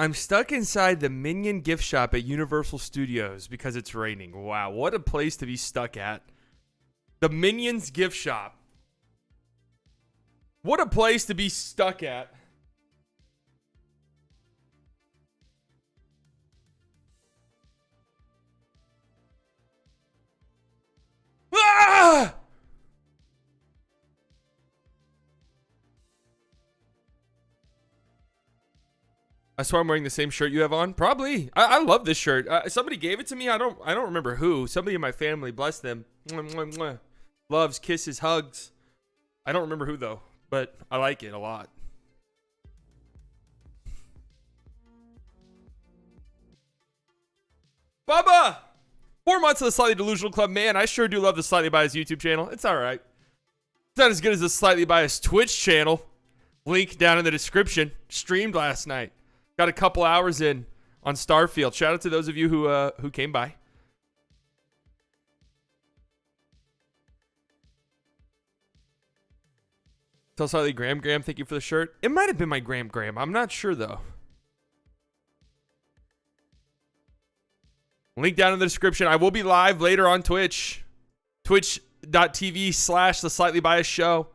I'm stuck inside the Minion gift shop at Universal Studios because it's raining. Wow, what a place to be stuck at. The Minions gift shop. What a place to be stuck at. Ah! I swear I'm wearing the same shirt you have on. Probably. I love this shirt. Somebody gave it to me. I don't remember who. Somebody in my family, bless them. Mwah, mwah, mwah. Loves, kisses, hugs. I don't remember who though, but I like it a lot. Bubba! 4 months of the Slightly Delusional Club. Man, I sure do love the Slightly Biased YouTube channel. It's all right. It's not as good as the Slightly Biased Twitch channel. Link down in the description. Streamed last night. Got a couple hours in on Starfield. Shout out to those of you who came by. Tell Slightly Graham, thank you for the shirt. It might have been my Graham. I'm not sure though. Link down in the description. I will be live later on Twitch. Twitch.tv/The Slightly Biased Show.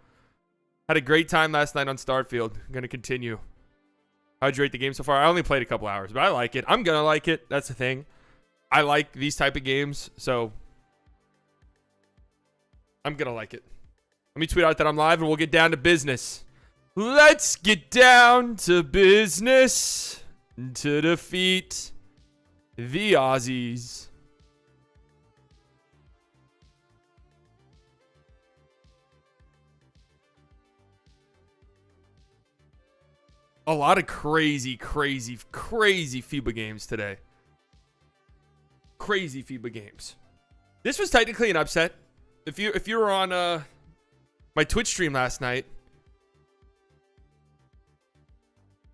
Had a great time last night on Starfield. I'm going to continue. How'd you rate the game so far? I only played a couple hours, but I like it. I'm going to like it. That's the thing. I like these type of games, so I'm going to like it. Let me tweet out that I'm live, and we'll get down to business. Let's get down to business to defeat the Aussies. A lot of crazy FIBA games today. Crazy FIBA games. This was technically an upset. If you were on my Twitch stream last night,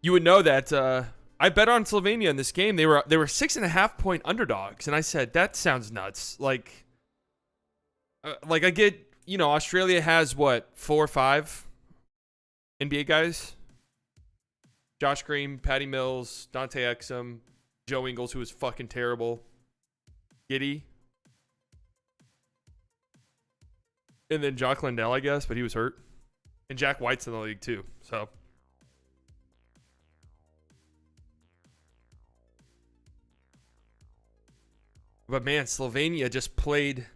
you would know that I bet on Slovenia in this game. They were 6.5 point underdogs, and I said that sounds nuts. Like I get, Australia has what, 4 or 5 NBA guys. Josh Green, Patty Mills, Dante Exum, Joe Ingles, who was fucking terrible, Giddey, and then Jock Lindell, I guess, but he was hurt, and Jack White's in the league too. So, but man, Slovenia just played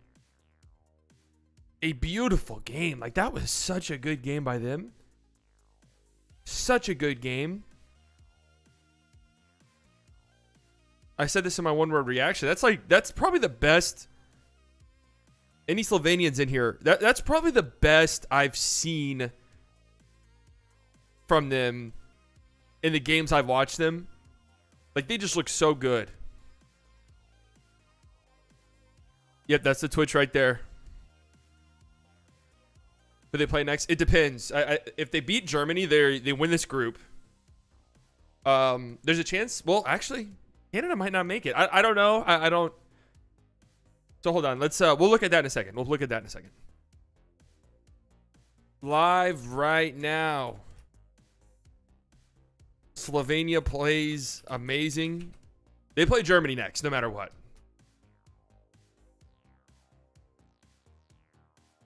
a beautiful game. Like, that was such a good game by them. Such a good game. I said this in my one-word reaction. That's probably the best. Any Slovenians in here? That's probably the best I've seen from them in the games I've watched them. Like, they just look so good. Yep, that's the Twitch right there. Who they play next? It depends. If they beat Germany, they win this group. There's a chance. Well, actually, Canada might not make it. I don't know. I don't. So hold on. Let's we'll look at that in a second. Live right now. Slovenia plays amazing. They play Germany next, no matter what.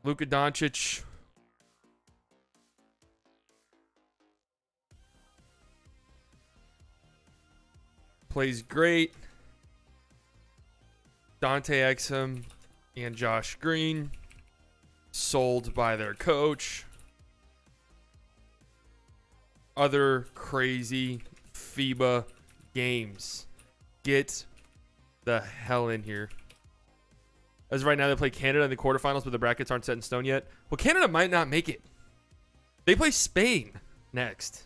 Luka Doncic. Plays great. Dante Exum and Josh Green sold by their coach. Other crazy FIBA games. Get the hell in here. As of right now, they play Canada in the quarterfinals, but the brackets aren't set in stone yet. Well, Canada might not make it. They play Spain next.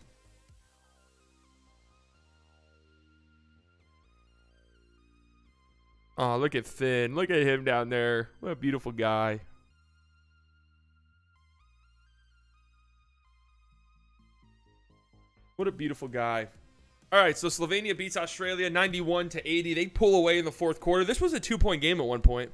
Oh, look at Finn. Look at him down there. What a beautiful guy. What a beautiful guy. All right, so Slovenia beats Australia 91-80. They pull away in the fourth quarter. This was a 2-point game at one point.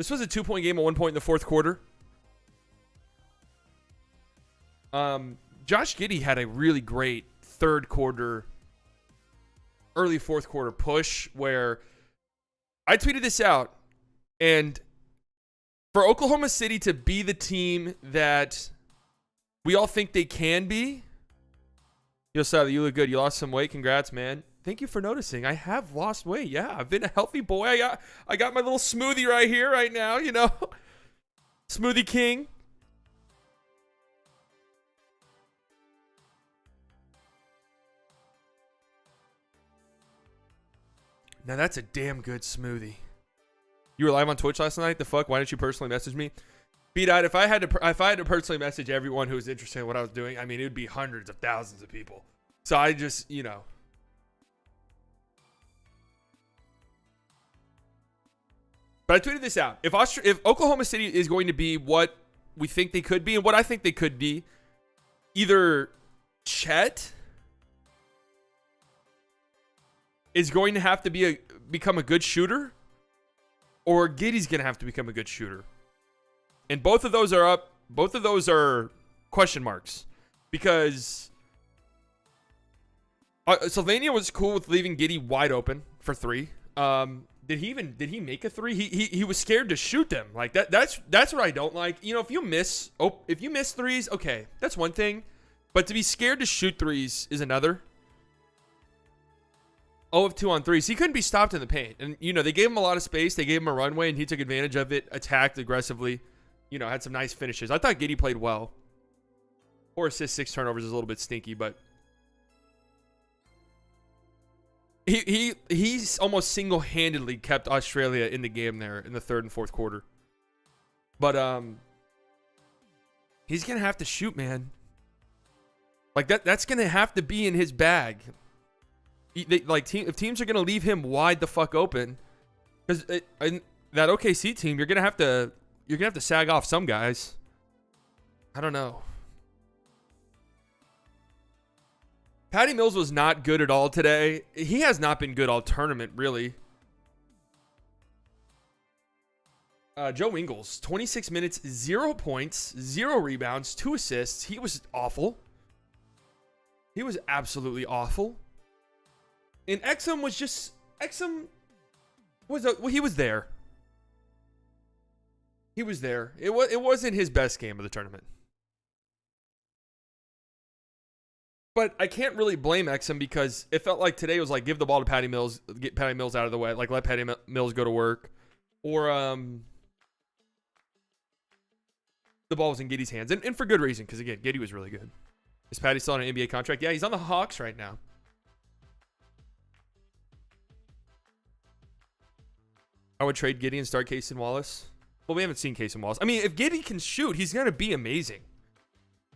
This was a 2-point game at one point in the fourth quarter. Josh Giddey had a really great third quarter, early fourth quarter push where I tweeted this out, and for Oklahoma City to be the team that we all think they can be. Yo, Sally, you look good. You lost some weight. Congrats, man. Thank you for noticing. I have lost weight. Yeah, I've been a healthy boy. I got my little smoothie right here, right now, you know. Smoothie King. Now that's a damn good smoothie. You were live on Twitch last night? The fuck? Why didn't you personally message me? B-Dot, if I had to personally message everyone who was interested in what I was doing, I mean, it would be hundreds of thousands of people. So I just, you know. But I tweeted this out. If Oklahoma City is going to be what we think they could be and what I think they could be, either Chet is going to have to become a good shooter, or Giddey's going to have to become a good shooter. And both of those are up. Both of those are question marks because Slovenia was cool with leaving Giddey wide open for three. Did he make a three? He was scared to shoot them. Like that's what I don't like. You know, if you miss threes, okay, that's one thing. But to be scared to shoot threes is another. 0 of 2 on threes. He couldn't be stopped in the paint. And, you know, they gave him a lot of space. They gave him a runway, and he took advantage of it, attacked aggressively, you know, had some nice finishes. I thought Giddey played well. 4 assists, 6 turnovers is a little bit stinky, but he's almost single-handedly kept Australia in the game there in the third and fourth quarter. But he's going to have to shoot, man. Like, that's going to have to be in his bag. If teams are going to leave him wide the fuck open, because that OKC team, you're gonna have to sag off some guys. I don't know. Patty Mills was not good at all today. He has not been good all tournament, really. Joe Ingles, 26 minutes, 0 points, 0 rebounds, 2 assists. He was awful. He was absolutely awful. And Exum was he was there. He was there. It wasn't his best game of the tournament. But I can't really blame Exum because it felt like today was like give the ball to Patty Mills, get Patty Mills out of the way, like let Patty Mills go to work, or the ball was in Giddey's hands, and for good reason because again Giddey was really good. Is Patty still on an NBA contract? Yeah, he's on the Hawks right now. I would trade Giddey and start Casey Wallace. Well, we haven't seen Casey Wallace. I mean, if Giddey can shoot, he's going to be amazing.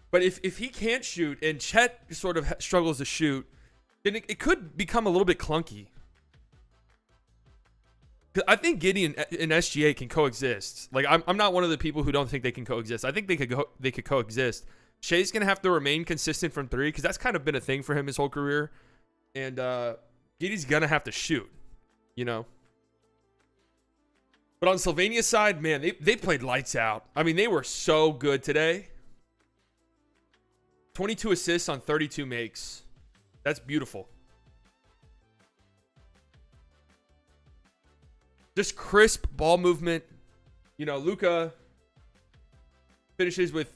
But if he can't shoot and Chet sort of struggles to shoot, then it could become a little bit clunky. I think Giddey and SGA can coexist. Like, I'm not one of the people who don't think they can coexist. I think they could coexist. Shea's going to have to remain consistent from three because that's kind of been a thing for him his whole career. And Giddey's going to have to shoot, you know. But on Slovenia's side, man, they played lights out. I mean, they were so good today. 22 assists on 32 makes. That's beautiful. Just crisp ball movement. You know, Luka finishes with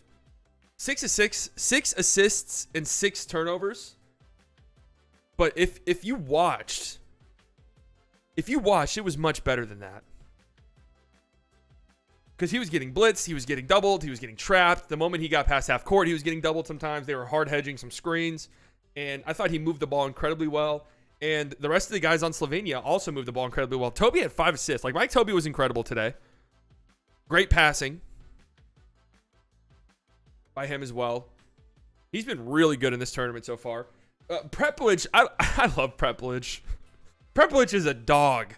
6 assists and 6 turnovers. But if you watched, it was much better than that. Because he was getting blitzed, he was getting doubled, he was getting trapped. The moment he got past half court, he was getting doubled sometimes. They were hard hedging some screens. And I thought he moved the ball incredibly well. And the rest of the guys on Slovenia also moved the ball incredibly well. Toby had 5 assists. Like, Mike Toby was incredible today. Great passing by him as well. He's been really good in this tournament so far. Preplich, I love Preplich. Preplich is a dog.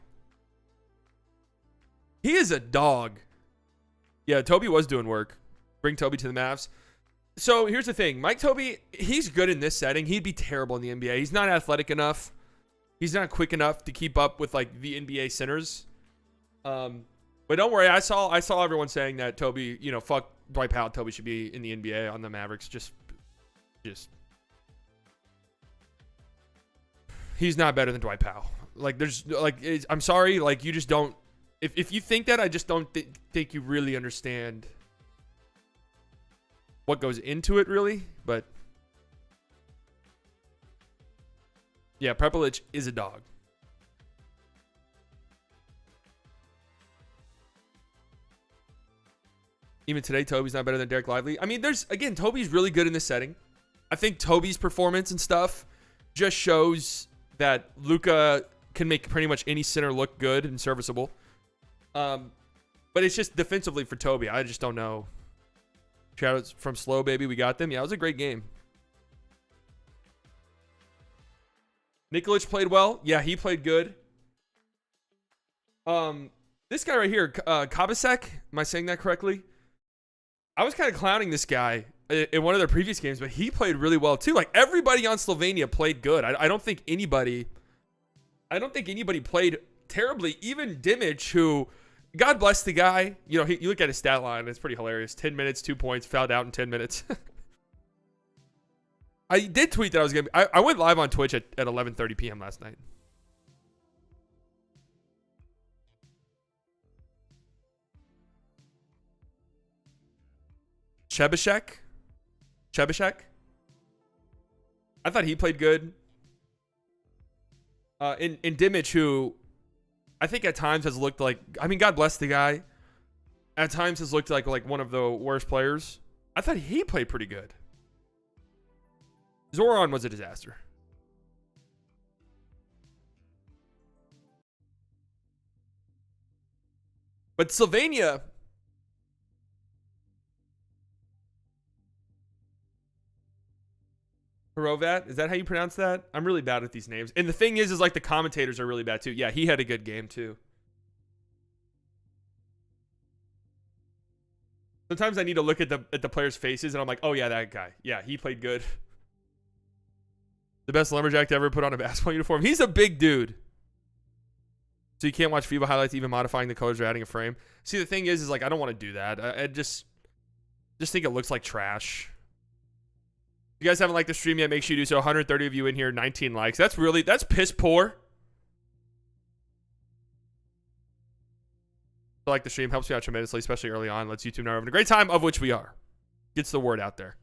He is a dog. Yeah, Toby was doing work. Bring Toby to the Mavs. So here's the thing. Mike Toby, he's good in this setting. He'd be terrible in the NBA. He's not athletic enough. He's not quick enough to keep up with, like, the NBA centers. But But don't worry, I saw everyone saying that Toby, fuck Dwight Powell. Toby should be in the NBA on the Mavericks. Just he's not better than Dwight Powell. Like, I'm sorry, like, you just don't. If you think that, I just don't think you really understand what goes into it, really. But yeah, Prepelic is a dog. Even today, Toby's not better than Derek Lively. I mean, Toby's really good in this setting. I think Toby's performance and stuff just shows that Luka can make pretty much any center look good and serviceable. But it's just defensively for Toby. I just don't know. Shoutouts from Slow, baby. We got them. Yeah, it was a great game. Nikolic played well. Yeah, he played good. This guy right here, Kabasek. Am I saying that correctly? I was kind of clowning this guy in one of their previous games, but he played really well too. Like, everybody on Slovenia played good. I don't think anybody played terribly. Even Dončić, who, God bless the guy. You look at his stat line, it's pretty hilarious. 10 minutes, 2 points, fouled out in 10 minutes. I did tweet that I was going to I went live on Twitch at 11:30 p.m. last night. Chebashek. I thought he played good. In Dončić, who I think at times has looked like, I mean, God bless the guy. At times has looked like one of the worst players. I thought he played pretty good. Zoran was a disaster. But Slovenia, Hrovat, is that how you pronounce that? I'm really bad at these names. And the thing is like the commentators are really bad too. Yeah, he had a good game too. Sometimes I need to look at the players' faces and I'm like, oh yeah, that guy. Yeah, he played good. The best lumberjack to ever put on a basketball uniform. He's a big dude. So you can't watch FIBA highlights even modifying the colors or adding a frame. See, the thing is like I don't want to do that. I just think it looks like trash. If you guys haven't liked the stream yet, make sure you do so. 130 of you in here, 19 likes. That's piss poor. I like the stream. Helps me out tremendously, especially early on. Lets YouTube know we're having a great time, of which we are. Gets the word out there.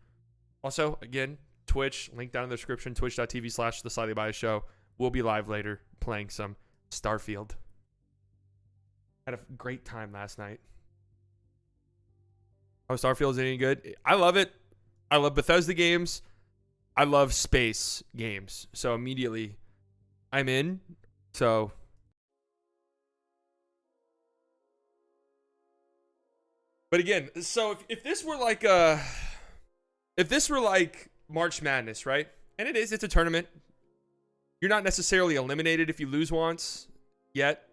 Also, again, Twitch, link down in the description, twitch.tv/The Slightly Biased Show. We'll be live later playing some Starfield. Had a great time last night. Oh, Starfield is any good? I love it. I love Bethesda games. I love space games. So immediately I'm in. So but again, so if this were like March Madness, right? And it's a tournament. You're not necessarily eliminated if you lose once yet.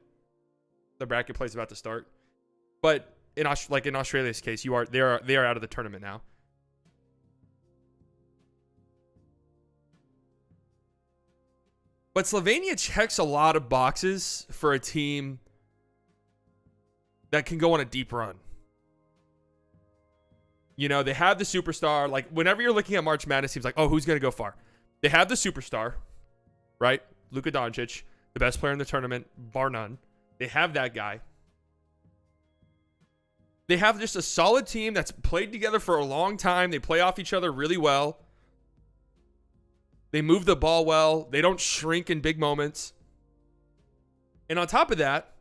The bracket play is about to start. But in Australia's case, they are out of the tournament now. But Slovenia checks a lot of boxes for a team that can go on a deep run. They have the superstar. Like, whenever you're looking at March Madness, it seems like, oh, who's going to go far? They have the superstar, right? Luka Doncic, the best player in the tournament, bar none. They have that guy. They have just a solid team that's played together for a long time. They play off each other really well. They move the ball well. They don't shrink in big moments. And on top of that,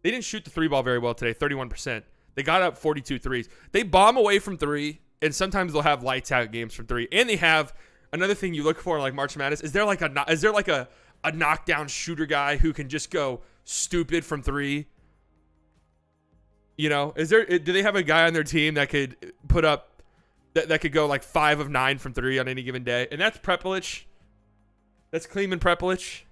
they didn't shoot the three ball very well today, 31%. They got up 42 threes. They bomb away from three, and sometimes they'll have lights out games from three. And they have another thing you look for in like March Madness. Is there like a knockdown shooter guy who can just go stupid from three? Do they have a guy on their team that could put up that could go like 5 of 9 from three on any given day? And that's Prepelic. That's Kleeman Prepelic.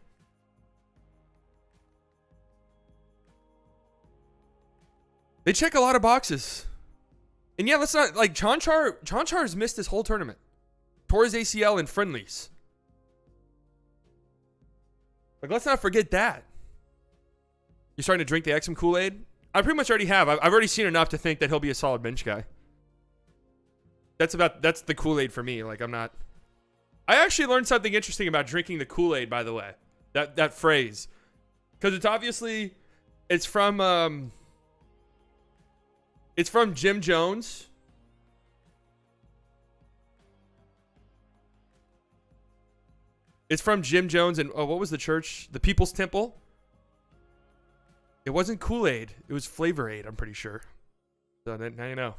They check a lot of boxes. And yeah, let's not, like, Chanchar has missed this whole tournament. Tore his ACL in friendlies. Like, let's not forget that. You're starting to drink the Exum Kool-Aid? I pretty much already have. I've already seen enough to think that he'll be a solid bench guy. That's the Kool-Aid for me. Like, I'm not. I actually learned something interesting about drinking the Kool-Aid, by the way. That phrase. Because it's from Jim Jones. It's from Jim Jones and what was the church? The People's Temple. It wasn't Kool-Aid. It was Flavor Aid, I'm pretty sure. So now you know.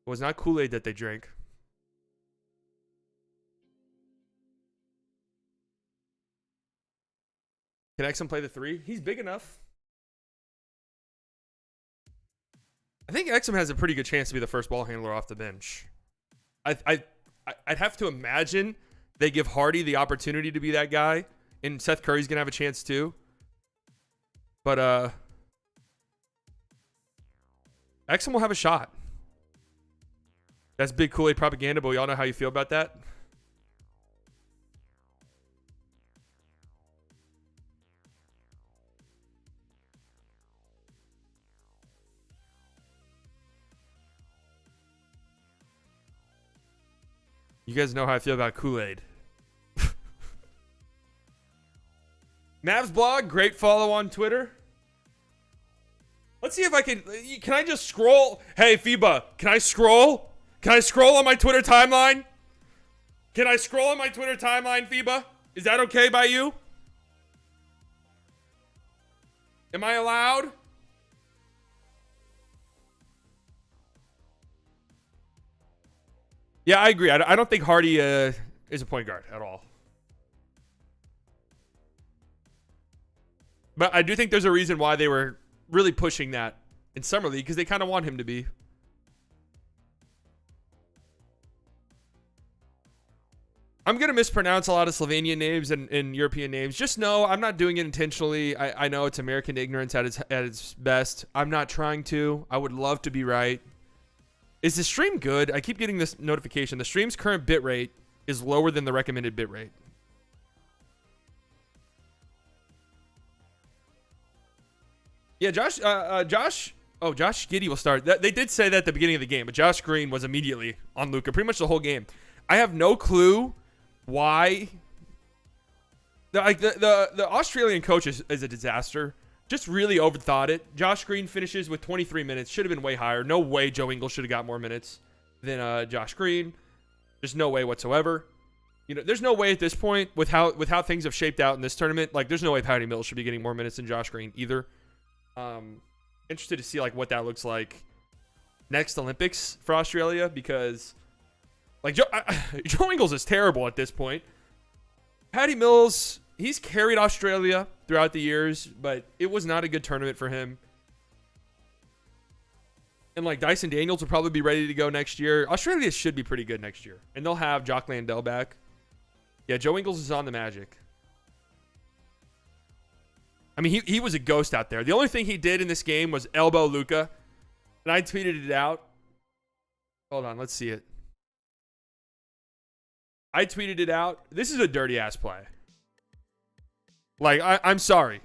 It was not Kool-Aid that they drank. Can Exum play the 3? He's big enough. I think Exum has a pretty good chance to be the first ball handler off the bench. I'd have to imagine they give Hardy the opportunity to be that guy, and Seth Curry's gonna have a chance too. But Exum will have a shot. That's big Kool-Aid propaganda, but we all know how you feel about that. You guys know how I feel about Kool-Aid. Mavs blog, great follow on Twitter. Let's see if I can I just scroll? Hey, FIBA, can I scroll? Can I scroll on my Twitter timeline? Can I scroll on my Twitter timeline, FIBA? Is that okay by you? Am I allowed? Yeah, I agree. I don't think Hardy is a point guard at all. But I do think there's a reason why they were really pushing that in Summer League, because they kind of want him to be. I'm going to mispronounce a lot of Slovenian names and European names. Just know I'm not doing it intentionally. I know it's American ignorance at its best. I'm not trying to. I would love to be right. Is the stream good? I keep getting this notification. The stream's current bitrate is lower than the recommended bitrate. Yeah, Josh Giddey will start. They did say that at the beginning of the game, but Josh Green was immediately on Luka pretty much the whole game. I have no clue why. The Australian coach is a disaster. Just really overthought it. Josh Green finishes with 23 minutes. Should have been way higher. No way Joe Ingles should have got more minutes than Josh Green. There's no way whatsoever. You know, there's no way at this point with how things have shaped out in this tournament. Like, there's no way Patty Mills should be getting more minutes than Josh Green either. Interested to see like what that looks like next Olympics for Australia, because like Joe Ingles is terrible at this point. Patty Mills, he's carried Australia throughout the years, but it was not a good tournament for him. And like Dyson Daniels will probably be ready to go next year. Australia should be pretty good next year, and they'll have Jock Landale back. Yeah, Joe Ingles is on the Magic. I mean, he was a ghost out there. The only thing he did in this game was elbow Luka, and I tweeted it out. Hold on, let's see it. I tweeted it out. This is a dirty ass play. Like, I'm sorry.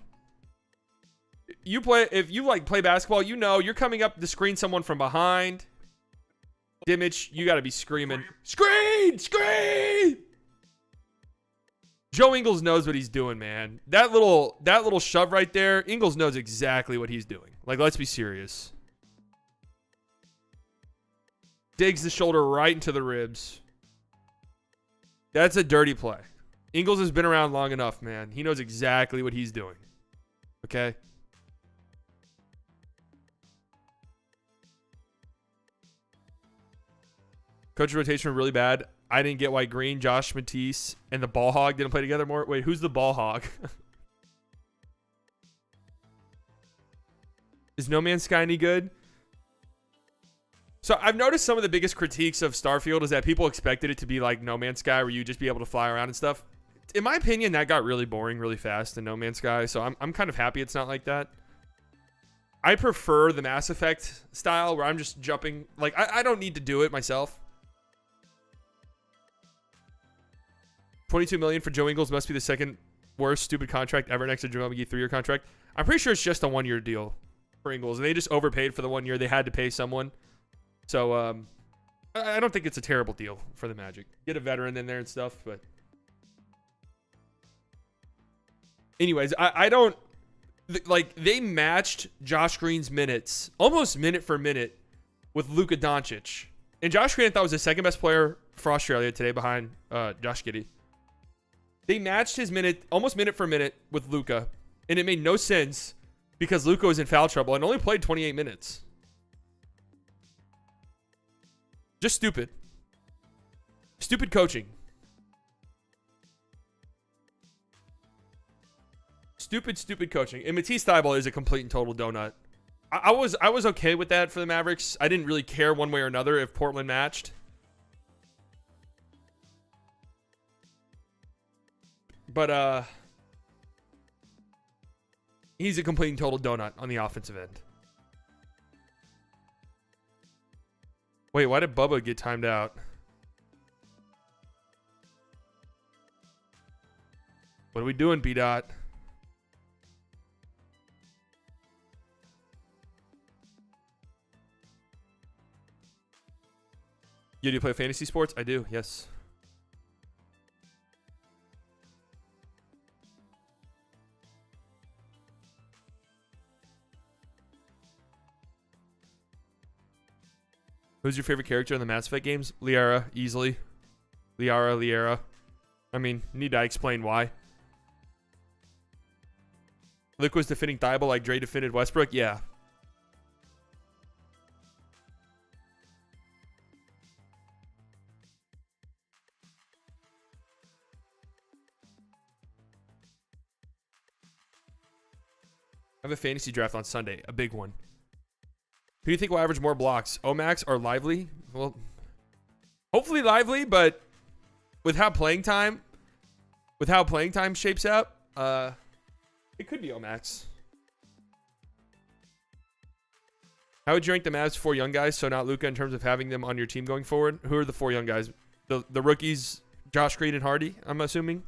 If you like play basketball, you know you're coming up to screen someone from behind. Dimich, you got to be screaming, screen! Joe Ingles knows what he's doing, man. That little shove right there, Ingles knows exactly what he's doing. Like, let's be serious. Digs the shoulder right into the ribs. That's a dirty play. Ingles has been around long enough, man. He knows exactly what he's doing. Okay? Coach rotation really bad. I didn't get why Green, Josh Matisse, and the ball hog didn't play together more. Wait, who's the ball hog? Is No Man's Sky any good? So I've noticed some of the biggest critiques of Starfield is that people expected it to be like No Man's Sky, where you just be able to fly around and stuff. In my opinion, that got really boring really fast in No Man's Sky, so I'm kind of happy it's not like that. I prefer the Mass Effect style where I'm just jumping. Like, I don't need to do it myself. $22 million for Joe Ingles must be the second worst stupid contract ever next to Jamal McGee 3-year contract. I'm pretty sure it's just a 1-year deal. Pringles. And they just overpaid for the 1 year. They had to pay someone. So I don't think it's a terrible deal for the Magic. Get a veteran in there and stuff. But anyways, I don't like, they matched Josh Green's minutes almost minute for minute with Luka Doncic. And Josh Green, I thought, was the second best player for Australia today behind Josh Giddey. They matched his minute almost minute for minute with Luka, and it made no sense because Luka was in foul trouble and only played 28 minutes. Just stupid. Stupid coaching. Stupid coaching. And Matisse Thybulle is a complete and total donut. I was okay with that for the Mavericks. I didn't really care one way or another if Portland matched. But he's a complete and total donut on the offensive end. Wait, why did Bubba get timed out? What are we doing, B-Dot? You do play fantasy sports? I do, yes. Who's your favorite character in the Mass Effect games? Liara, easily. Liara. I mean, need I explain why? Luke was defending Thybulle like Dre defended Westbrook? Yeah. I have a fantasy draft on Sunday, a big one. Who do you think will average more blocks, Omax or Lively? Well, hopefully Lively, but with how playing time shapes up, it could be Omax. How would you rank the Mavs 4 young guys, so not Luka, in terms of having them on your team going forward? Who are the 4 young guys? The rookies, Josh Green and Hardy, I'm assuming.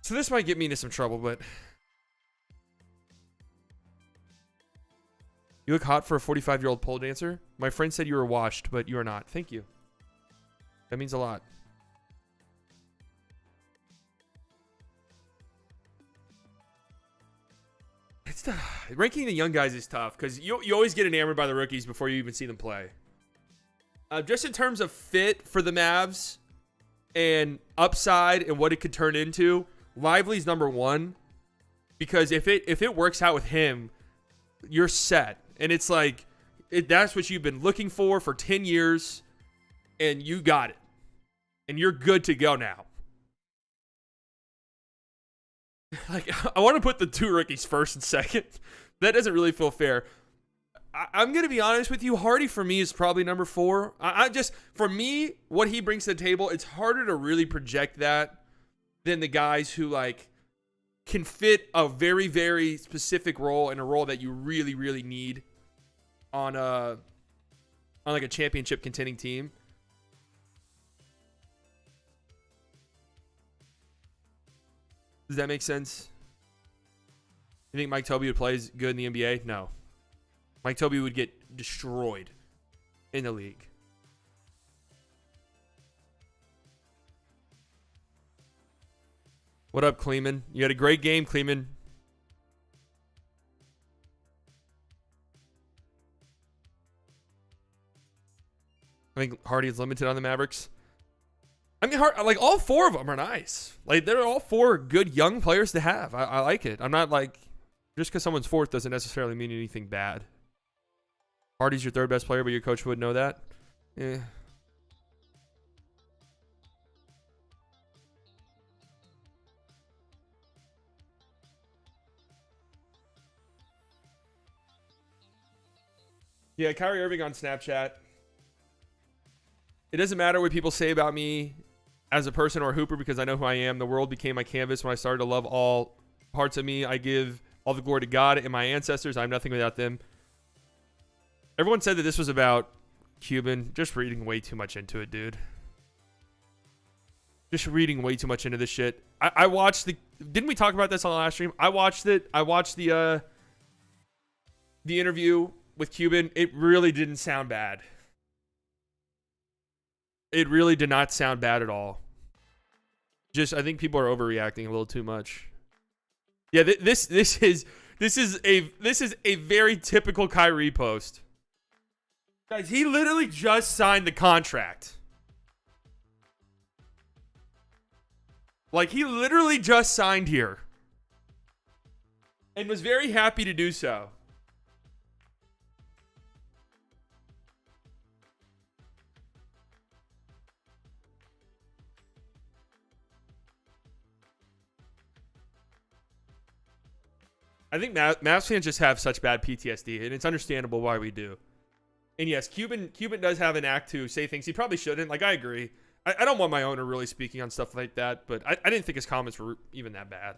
So this might get me into some trouble, but you look hot for a 45-year-old pole dancer. My friend said you were washed, but you are not. Thank you. That means a lot. It's tough. Ranking the young guys is tough because you always get enamored by the rookies before you even see them play. Just in terms of fit for the Mavs and upside and what it could turn into, Lively's number 1, because if it works out with him, you're set. And it's like, that's what you've been looking for 10 years, and you got it. And you're good to go now. Like, I want to put the 2 rookies first and second. That doesn't really feel fair. I'm going to be honest with you. Hardy, for me, is probably number 4. For me, what he brings to the table, it's harder to really project that than the guys who, like, can fit a very, very specific role and a role that you really, really need on like a championship contending team. Does that make sense? You think Mike Tobey would play as good in the NBA? No. Mike Tobey would get destroyed in the league. What up, Kleeman? You had a great game, Kleeman. I think Hardy is limited on the Mavericks. I mean, like, all 4 of them are nice. Like, they're all 4 good young players to have. I like it. I'm not like, just because someone's 4th doesn't necessarily mean anything bad. Hardy's your 3rd best player, but your coach would know that. Yeah. Yeah, Kyrie Irving on Snapchat. It doesn't matter what people say about me as a person or a hooper because I know who I am. The world became my canvas when I started to love all parts of me. I give all the glory to God and my ancestors. I'm nothing without them. Everyone said that this was about Cuban. Just reading way too much into it, dude. Just reading way too much into this shit. I watched the... Didn't we talk about this on the last stream? I watched it. I watched the the interview with Cuban, it really didn't sound bad. It really did not sound bad at all. Just, I think people are overreacting a little too much. Yeah, this is a very typical Kyrie post. Guys, he literally just signed the contract. Like, he literally just signed here. And was very happy to do so. I think Mavs fans just have such bad PTSD, and it's understandable why we do. And yes, Cuban does have an act to say things he probably shouldn't. Like, I agree. I don't want my owner really speaking on stuff like that, but I didn't think his comments were even that bad.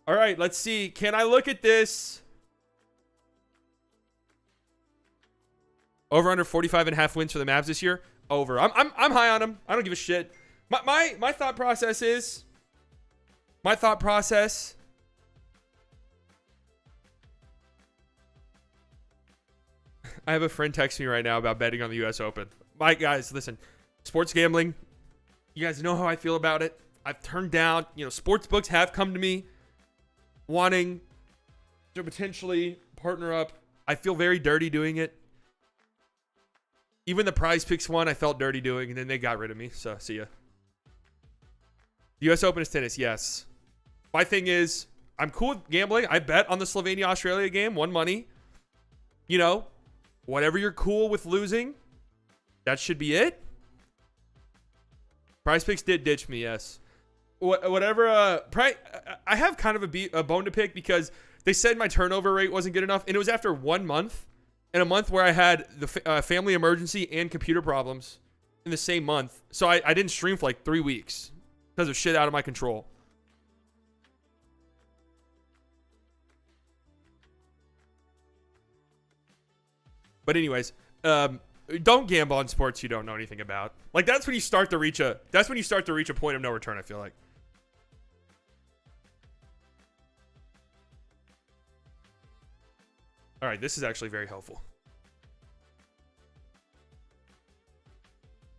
All right, let's see. Can I look at this? Over under 45.5 wins for the Mavs this year? Over. I'm high on them. I don't give a shit. My thought process is... My thought process... I have a friend texting me right now about betting on the U.S. Open. My guys, listen. Sports gambling. You guys know how I feel about it. I've turned down... sports books have come to me wanting to potentially partner up. I feel very dirty doing it. Even the Prize Picks one, I felt dirty doing, and then they got rid of me. So, see ya. The U.S. Open is tennis, yes. My thing is, I'm cool with gambling. I bet on the Slovenia-Australia game, won money. Whatever you're cool with losing, that should be it. Prize Picks did ditch me, yes. Whatever. I have kind of a bone to pick because they said my turnover rate wasn't good enough, and it was after 1 month. In a month where I had the family emergency and computer problems in the same month. So I didn't stream for like 3 weeks because of shit out of my control. But anyways, don't gamble on sports you don't know anything about. Like, that's when you start to reach a point of no return, I feel like. All right, this is actually very helpful.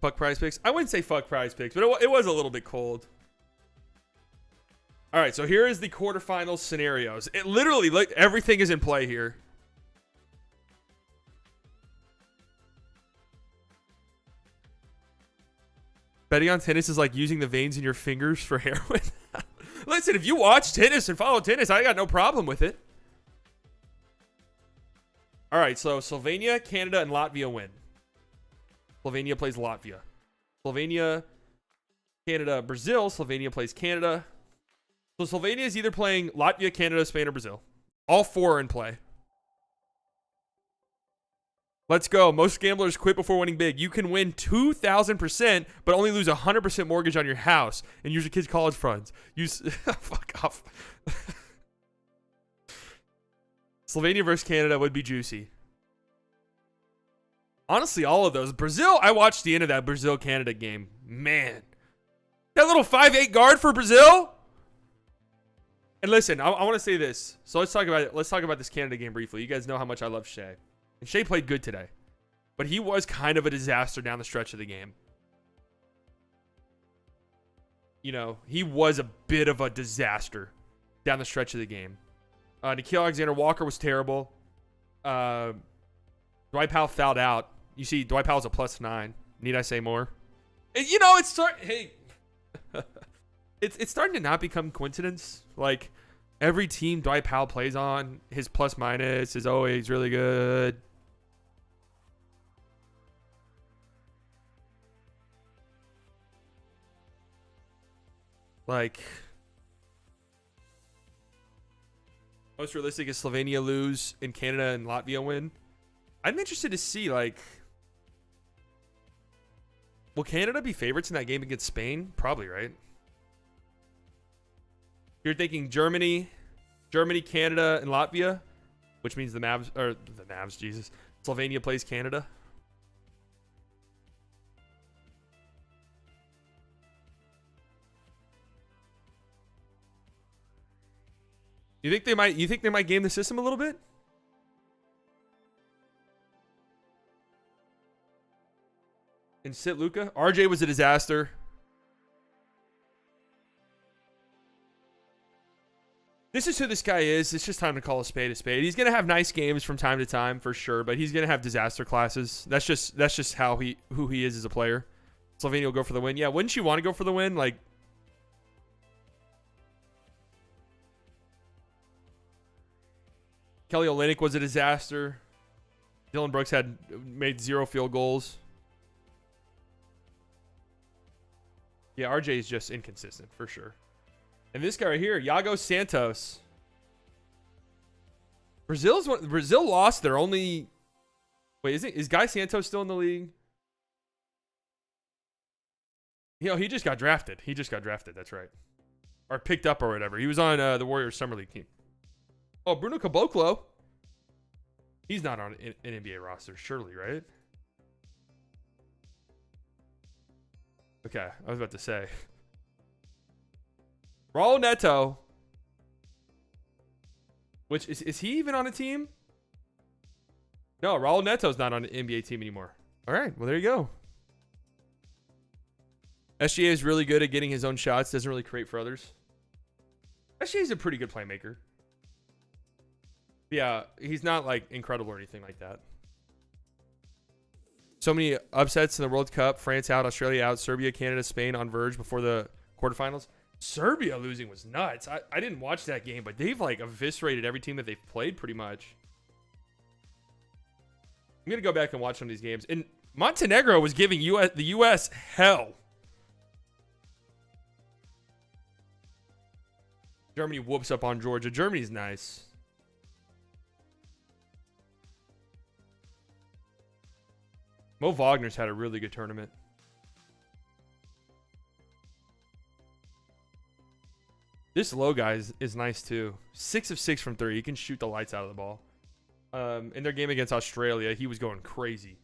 Fuck Prize Picks. I wouldn't say fuck Prize Picks, but it was a little bit cold. All right, so here is the quarterfinal scenarios. It literally, like, everything is in play here. Betting on tennis is like using the veins in your fingers for heroin. Listen, if you watch tennis and follow tennis, I got no problem with it. All right, so Slovenia, Canada, and Latvia win. Slovenia plays Latvia. Slovenia, Canada, Brazil. Slovenia plays Canada. So Slovenia is either playing Latvia, Canada, Spain, or Brazil. All 4 are in play. Let's go. Most gamblers quit before winning big. You can win 2,000%, but only lose 100% mortgage on your house and use your kids' college funds. Fuck off. Slovenia versus Canada would be juicy. Honestly, all of those. Brazil, I watched the end of that Brazil-Canada game. Man. That little 5'8" guard for Brazil? And listen, I want to say this. So let's talk about this Canada game briefly. You guys know how much I love Shea. And Shea played good today. But he was kind of a disaster down the stretch of the game. He was a bit of a disaster down the stretch of the game. Nickeil Alexander-Walker was terrible. Dwight Powell fouled out. You see, Dwight Powell's a +9. Need I say more? And, it's starting to not become coincidence. Like, every team Dwight Powell plays on, his plus-minus is always really good. Like, most realistic is Slovenia lose and Canada and Latvia win. I'm interested to see, like, will Canada be favorites in that game against Spain? Probably, right? You're thinking Germany, Canada, and Latvia, which means Slovenia plays Canada. You think they might? You think they might game the system a little bit? And sit Luka. RJ was a disaster. This is who this guy is. It's just time to call a spade a spade. He's gonna have nice games from time to time for sure, but he's gonna have disaster classes. That's just who he is as a player. Slovenia will go for the win. Yeah, wouldn't you want to go for the win? Like, Kelly Olynyk was a disaster. Dylan Brooks made 0 field goals. Yeah, RJ is just inconsistent for sure. And this guy right here, Iago Santos. Brazil lost their only. Wait, is Guy Santos still in the league? You know, he just got drafted. That's right. Or picked up or whatever. He was on the Warriors Summer League team. Oh, Bruno Caboclo. He's not on an NBA roster, surely, right? Okay, I was about to say. Raul Neto. Which, is he even on a team? No, Raul Neto's not on an NBA team anymore. All right, well, there you go. SGA is really good at getting his own shots. Doesn't really create for others. SGA is a pretty good playmaker. Yeah, he's not like incredible or anything like that. So many upsets in the World Cup. France out, Australia out, Serbia, Canada, Spain on verge before the quarterfinals. Serbia losing was nuts. I didn't watch that game, but they've like eviscerated every team that they've played pretty much. I'm going to go back and watch some of these games. And Montenegro was giving the U.S. hell. Germany whoops up on Georgia. Germany's nice. Mo Wagner's had a really good tournament. This low guy is nice too. 6 of 6 from 3. He can shoot the lights out of the ball. In their game against Australia, he was going crazy.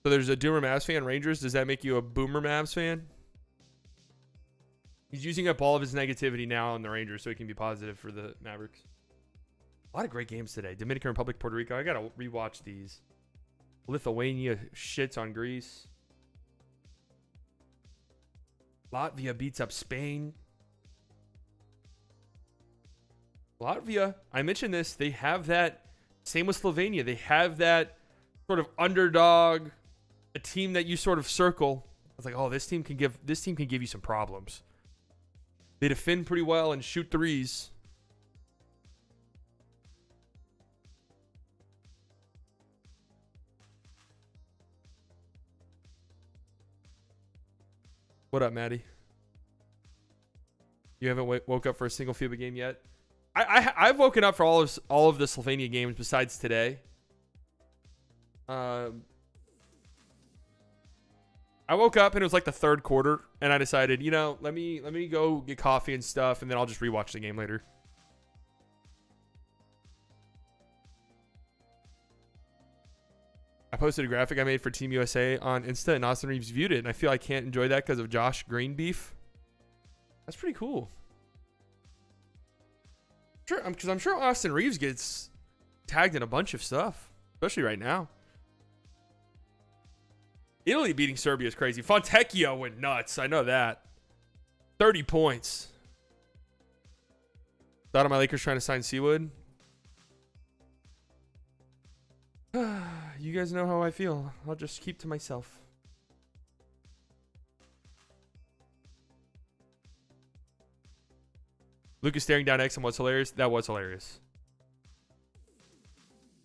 So there's a Doomer Mavs fan, Rangers. Does that make you a Boomer Mavs fan? He's using up all of his negativity now on the Rangers so he can be positive for the Mavericks. A lot of great games today. Dominican Republic, Puerto Rico. I got to rewatch these. Lithuania shits on Greece. Latvia beats up Spain. Latvia, I mentioned this. They have that. Same with Slovenia. They have that sort of underdog, a team that you sort of circle. I was like, oh, this team can give you some problems. They defend pretty well and shoot threes. What up, Maddie? You haven't woke up for a single FIBA game yet? I've woken up for all of the Slovenia games besides today. I woke up and it was like the third quarter, and I decided, you know, let me go get coffee and stuff, and then I'll just rewatch the game later. I posted a graphic I made for Team USA on Insta, and Austin Reeves viewed it, and I feel I can't enjoy that because of Josh Green beef. That's pretty cool. Sure, because I'm sure Austin Reeves gets tagged in a bunch of stuff, especially right now. Italy beating Serbia is crazy. Fontecchio went nuts. I know that. 30 points. Thought of my Lakers trying to sign Seawood. You guys know how I feel. I'll just keep to myself. Lucas staring down X and was hilarious. That was hilarious.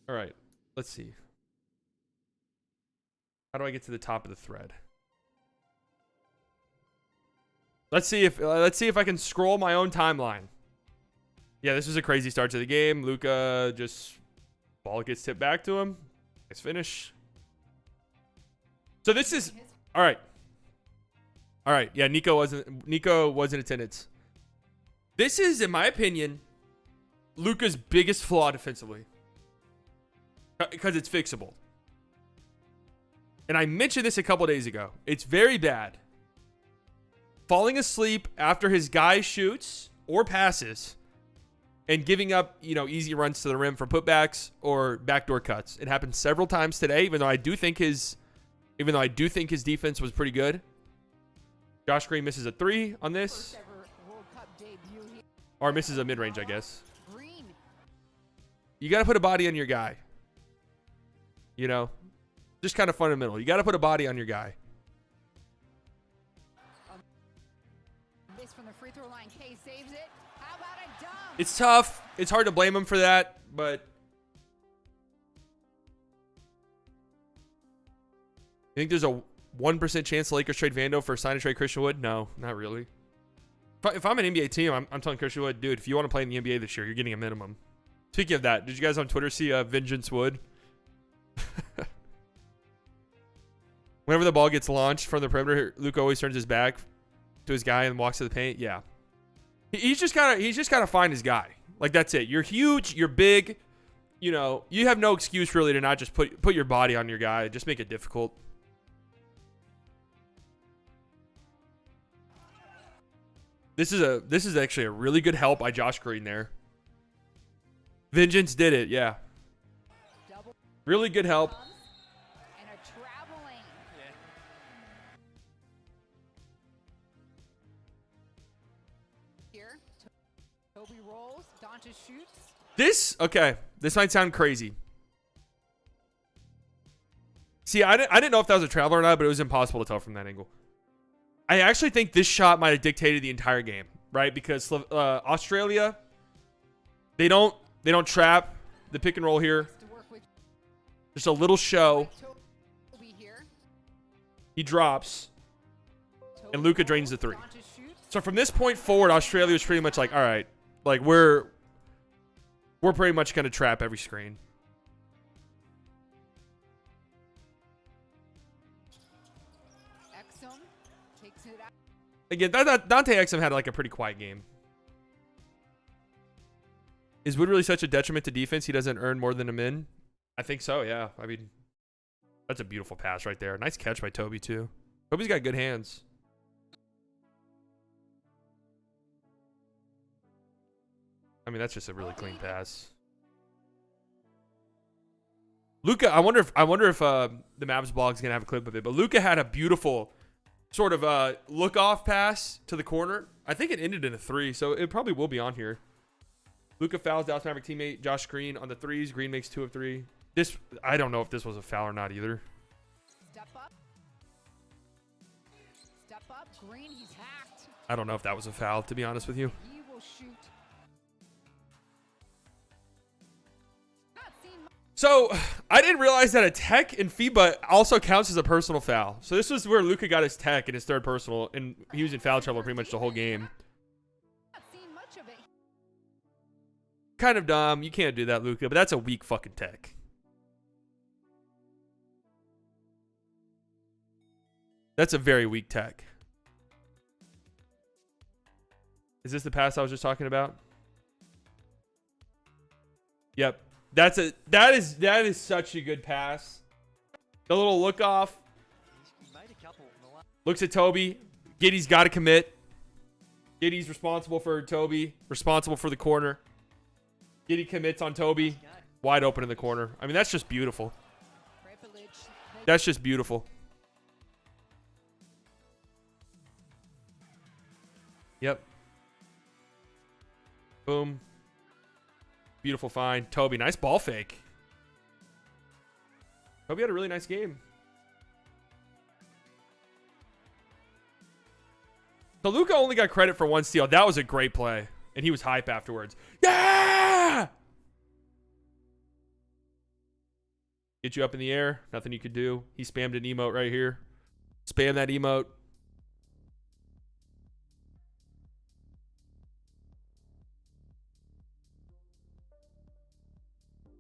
All right. Let's see. How do I get to the top of the thread? Let's see if I can scroll my own timeline. Yeah, this was a crazy start to the game. Luka just ball gets tipped back to him. Nice finish. So this is all right. All right. Yeah, Nico wasn't in attendance. This is, in my opinion, Luka's biggest flaw defensively. Because it's fixable. and I mentioned this a couple days ago. It's very bad. Falling asleep after his guy shoots or passes and giving up, easy runs to the rim for putbacks or backdoor cuts. It happened several times today, even though I do think his defense was pretty good. Josh Green misses a 3 on this. Or misses a mid-range, I guess. You got to put a body on your guy. Just kind of fundamental. You got to put a body on your guy. From the free throw line, K saves it. How about a dunk? It's tough. It's hard to blame him for that, but you think there's a 1% chance the Lakers trade Vando for sign and trade Christian Wood? No, not really. If I'm an NBA team, I'm telling Christian Wood, dude, if you want to play in the NBA this year, you're getting a minimum. Speaking of that, did you guys on Twitter see Vengeance Wood? Whenever the ball gets launched from the perimeter, Luka always turns his back to his guy and walks to the paint. Yeah, he's just gotta find his guy. Like, that's it. You're huge, you're big, you have no excuse really to not just put your body on your guy. Just make it difficult. This is actually a really good help by Josh Green there. Vengeance did it. Yeah, really good help. And a traveling. Here, Toby rolls. Dončić shoots. This might sound crazy. See, I didn't know if that was a traveler or not, but it was impossible to tell from that angle. I actually think this shot might have dictated the entire game, right? Because Australia, they don't trap the pick and roll here. Just a little show. He drops, and Luka drains the 3. So from this point forward, Australia was pretty much like, all right, like we're pretty much going to trap every screen. Again, Dante Exum had like a pretty quiet game. Is Wood really such a detriment to defense? He doesn't earn more than a min? I think so, yeah. I mean, that's a beautiful pass right there. Nice catch by Toby, too. Toby's got good hands. I mean, that's just a really clean pass. Luka, I wonder if the Mavs blog is going to have a clip of it, but Luka had a beautiful sort of look-off pass to the corner. I think it ended in a 3, so it probably will be on here. Luka fouls Dallas Maverick teammate Josh Green on the 3s. Green makes 2 of 3. I don't know if this was a foul or not either. Step up. Step up. Green, he's hacked. I don't know if that was a foul, to be honest with you. He will shoot. So, I didn't realize that a tech in FIBA also counts as a personal foul. So, this was where Luka got his tech in his third personal, and he was in foul trouble pretty much the whole game. Kind of dumb. You can't do that, Luka, but that's a weak fucking tech. That's a very weak tech. Is this the pass I was just talking about? Yep. That is such a good pass. The little look off. Looks at Toby. Giddey's got to commit. Giddey's responsible for Toby. Responsible for the corner. Giddey commits on Toby. Wide open in the corner. I mean, that's just beautiful. That's just beautiful. Yep. Boom. Beautiful find. Toby, nice ball fake. Toby had a really nice game. So Luka only got credit for 1 steal. That was a great play. And he was hype afterwards. Yeah! Get you up in the air. Nothing you could do. He spammed an emote right here. Spam that emote.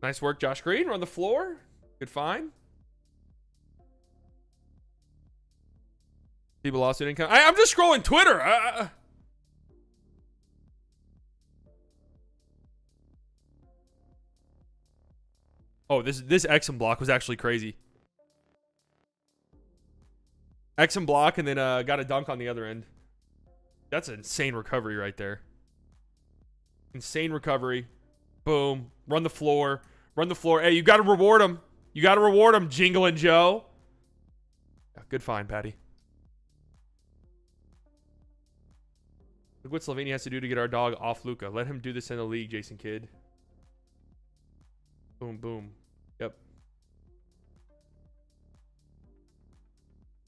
Nice work, Josh Green. We're on the floor. Good find. People lawsuit income. I'm just scrolling Twitter. Oh, this Exum block was actually crazy. X and block, and then got a dunk on the other end. That's an insane recovery right there. Insane recovery. Boom. Run the floor. Run the floor. Hey, you got to reward him. You got to reward him, Jingling Joe. Yeah, good find, Patty. Look what Slovenia has to do to get our dog off Luka. Let him do this in the league, Jason Kidd. Boom, boom. Yep.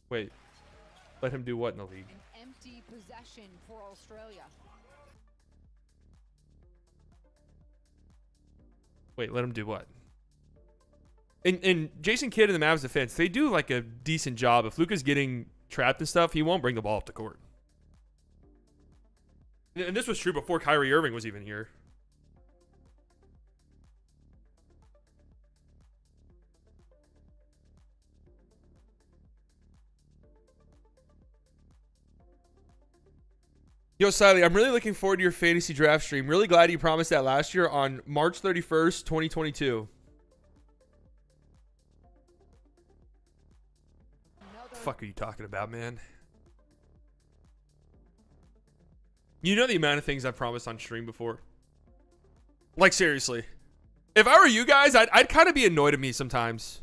Wait. Let him do what in the league? An empty possession for Australia. Wait, let him do what? And Jason Kidd in the Mavs defense, they do like a decent job. If Luka's getting trapped and stuff, he won't bring the ball up the court. And this was true before Kyrie Irving was even here. Yo, Siley, I'm really looking forward to your fantasy draft stream. Really glad you promised that last year on March 31st, 2022. What the fuck are you talking about, man? You know the amount of things I've promised on stream before? Like, seriously. If I were you guys, I'd kind of be annoyed at me sometimes.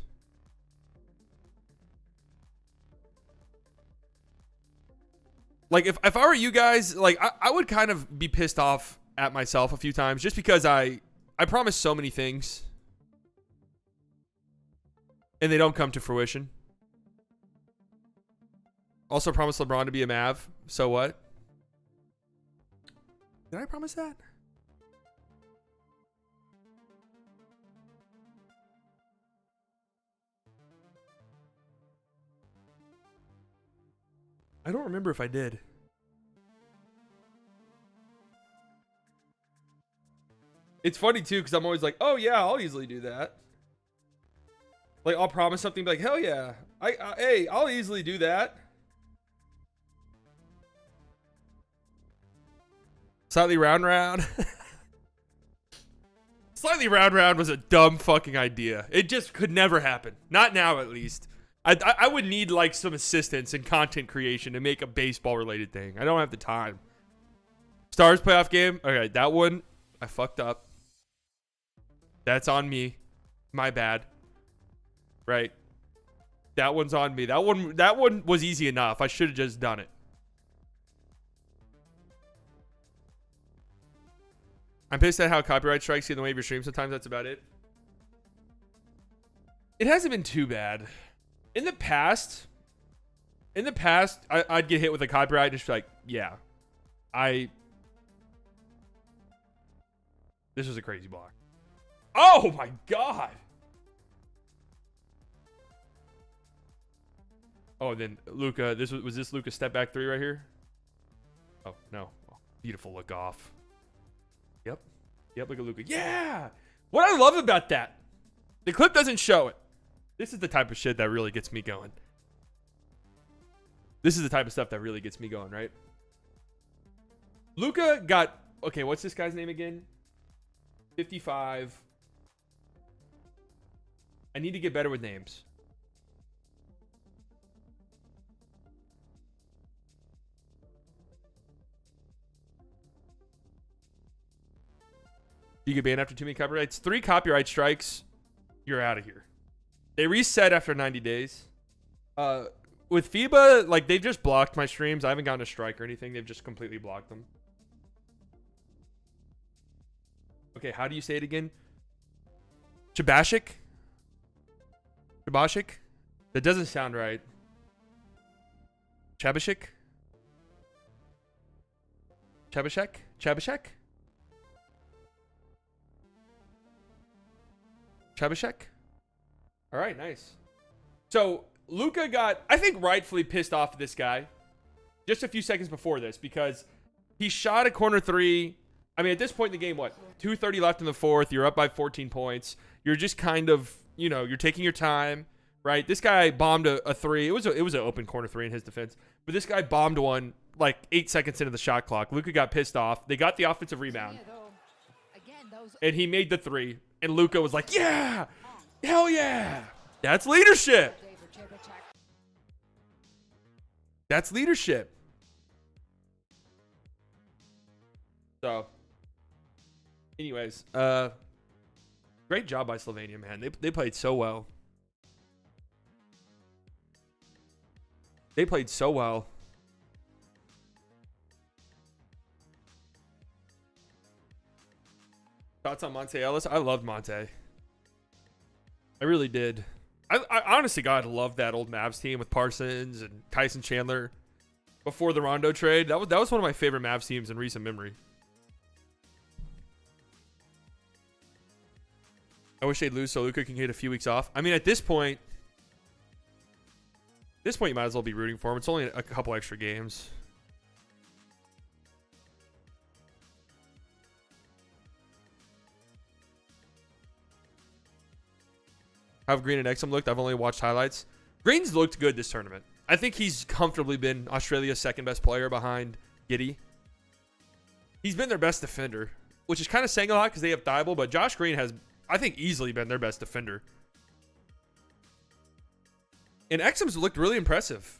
Like, if I were you guys, like, I would kind of be pissed off at myself a few times just because I promise so many things. And they don't come to fruition. Also promised LeBron to be a Mav. So what? Did I promise that? I don't remember if I did. It's funny too because I'm always like, oh yeah, I'll easily do that. Like, I'll promise something, be like, hell yeah, hey, I'll easily do that. Slightly round. Slightly round was a dumb fucking idea. It just could never happen. Not now, at least. I would need like some assistance in content creation to make a baseball related thing. I don't have the time. Stars playoff game. Okay, that one I fucked up. That's on me. My bad. Right. That one's on me. That one was easy enough. I should have just done it. I'm pissed at how copyright strikes get in the way of your stream. Sometimes that's about it. It hasn't been too bad. In the past, I'd get hit with a copyright and just be like, yeah, this was a crazy block. Oh my God. Oh, then Luka, was this Luka step back three right here? Oh, no. Oh, beautiful look off. Yep, look at Luka. Yeah! What I love about that, the clip doesn't show it. This is the type of shit that really gets me going. This is the type of stuff that really gets me going, right? Luka got, okay, what's this guy's name again? 55. I need to get better with names. You get banned after too many copyrights. 3 copyright strikes, you're out of here. They reset after 90 days. With FIBA, like, they've just blocked my streams. I haven't gotten a strike or anything. They've just completely blocked them. Okay, how do you say it again? Chabashik? Chabashik? That doesn't sound right. Chabashik? Chabashek? Chabashek? Chabashek? All right, nice. So Luka got, I think, rightfully pissed off at this guy just a few seconds before this because he shot a corner three. I mean, at this point in the game, what? 2:30 left in the fourth. You're up by 14 points. You're just kind of, you know, you're taking your time, right? This guy bombed a three. It was an open corner three in his defense, but this guy bombed one like 8 seconds into the shot clock. Luka got pissed off. They got the offensive rebound, and he made the three. And Luka was like, "Yeah, hell yeah, that's leadership." That's leadership. So, anyways, great job by Slovenia, man. They played so well. They played so well. Thoughts on Monte Ellis? I loved Monte. I really did. I honestly, God, loved that old Mavs team with Parsons and Tyson Chandler before the Rondo trade. That was one of my favorite Mavs teams in recent memory. I wish they'd lose so Luka can get a few weeks off. I mean, at this point, you might as well be rooting for him. It's only a couple extra games. How have Green and Exum looked? I've only watched highlights. Green's looked good this tournament. I think he's comfortably been Australia's second best player behind Giddey. He's been their best defender, which is kind of saying a lot because they have Thibault, but Josh Green has, I think, easily been their best defender. And Exum's looked really impressive.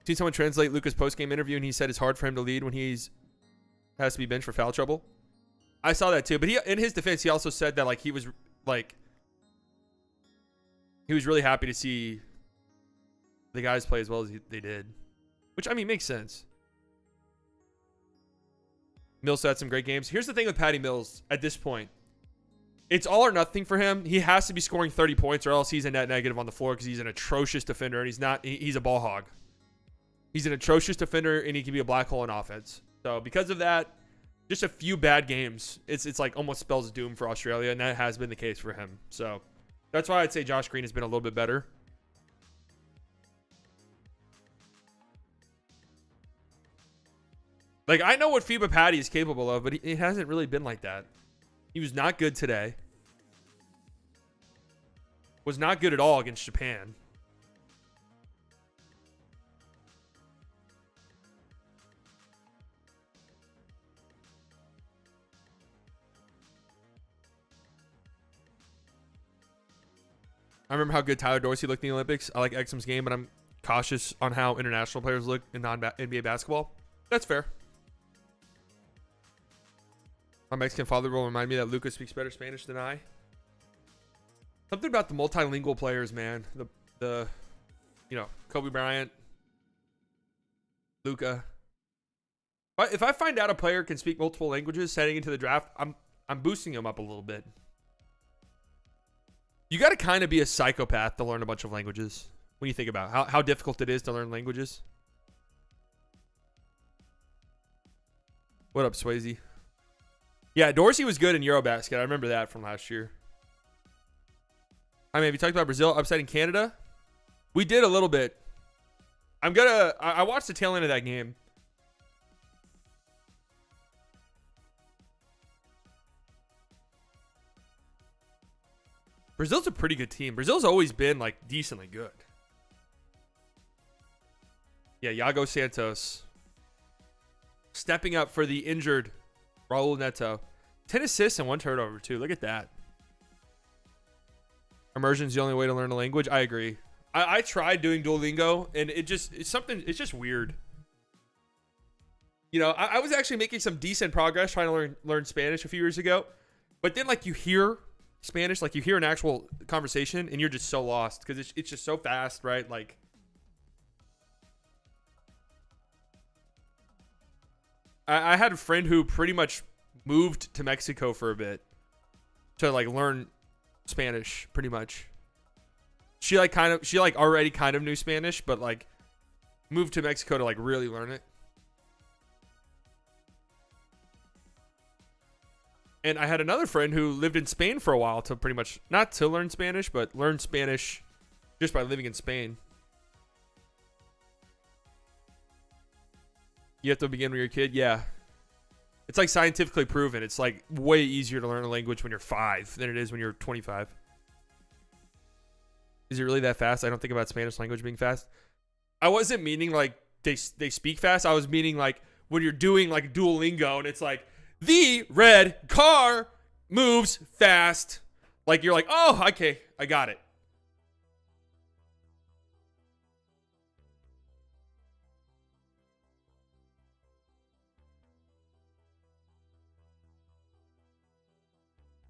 Seen someone translate Luka's post-game interview, and he said it's hard for him to lead when has to be benched for foul trouble. I saw that too, but in his defense, he also said that he was really happy to see the guys play as well as they did, which I mean makes sense. Mills had some great games. Here's the thing with Patty Mills at this point. It's all or nothing for him. He has to be scoring 30 points or else he's a net negative on the floor because he's an atrocious defender and he's a ball hog. He's an atrocious defender and he can be a black hole in offense. So because of that, just a few bad games, it's like almost spells doom for Australia, and that has been the case for him. So that's why I'd say Josh Green has been a little bit better. I know what FIBA Patty is capable of, but it hasn't really been like that. He was not good today. Was not good at all against Japan. I remember how good Tyler Dorsey looked in the Olympics. I like Exum's game, but I'm cautious on how international players look in non-NBA basketball. That's fair. My Mexican father will remind me that Luka speaks better Spanish than I. Something about the multilingual players, man. The Kobe Bryant, Luka. If I find out a player can speak multiple languages heading into the draft, I'm boosting him up a little bit. You got to kind of be a psychopath to learn a bunch of languages when you think about how difficult it is to learn languages. What up, Swayze? Yeah, Dorsey was good in Eurobasket. I remember that from last year. I mean, have you talked about Brazil upsetting Canada? We did a little bit. I watched the tail end of that game. Brazil's a pretty good team. Brazil's always been decently good. Yeah, Iago Santos stepping up for the injured Raul Neto. 10 assists and 1 turnover too. Look at that. Immersion's the only way to learn a language. I agree. I tried doing Duolingo and it's just weird. I was actually making some decent progress trying to learn Spanish a few years ago. But then you hear Spanish, you hear an actual conversation and you're just so lost because it's just so fast, right? I had a friend who pretty much moved to Mexico for a bit to learn Spanish pretty much. She already kind of knew Spanish, but moved to Mexico to really learn it. And I had another friend who lived in Spain for a while to pretty much, not to learn Spanish, but learn Spanish just by living in Spain. You have to begin when you're a kid? Yeah. It's scientifically proven. It's way easier to learn a language when you're 5 than it is when you're 25. Is it really that fast? I don't think about Spanish language being fast. I wasn't meaning they speak fast. I was meaning when you're doing Duolingo and it's the red car moves fast. Like, you're like, oh, okay, I got it.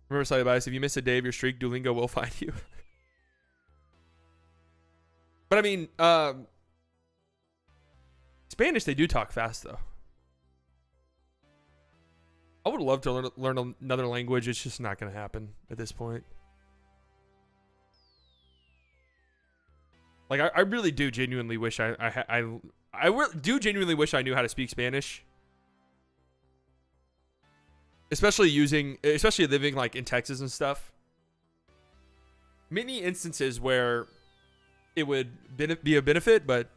Remember, slightly biased, if you miss a day of your streak, Duolingo will find you. But I mean, Spanish, they do talk fast, though. I would love to learn another language. It's just not going to happen at this point. Like, I really do genuinely wish I do genuinely wish I knew how to speak Spanish. Especially living like in Texas and stuff. Many instances where it would be a benefit, but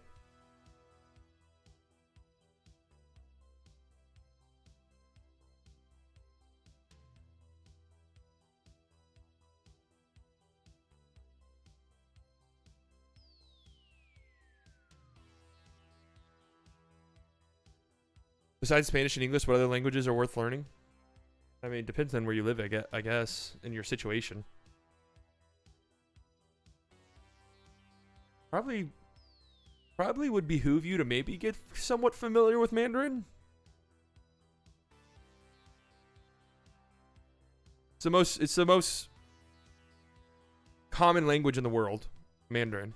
besides Spanish and English, what other languages are worth learning? I mean, it depends on where you live, I guess, in your situation. Probably would behoove you to maybe get somewhat familiar with Mandarin. It's the most common language in the world, Mandarin.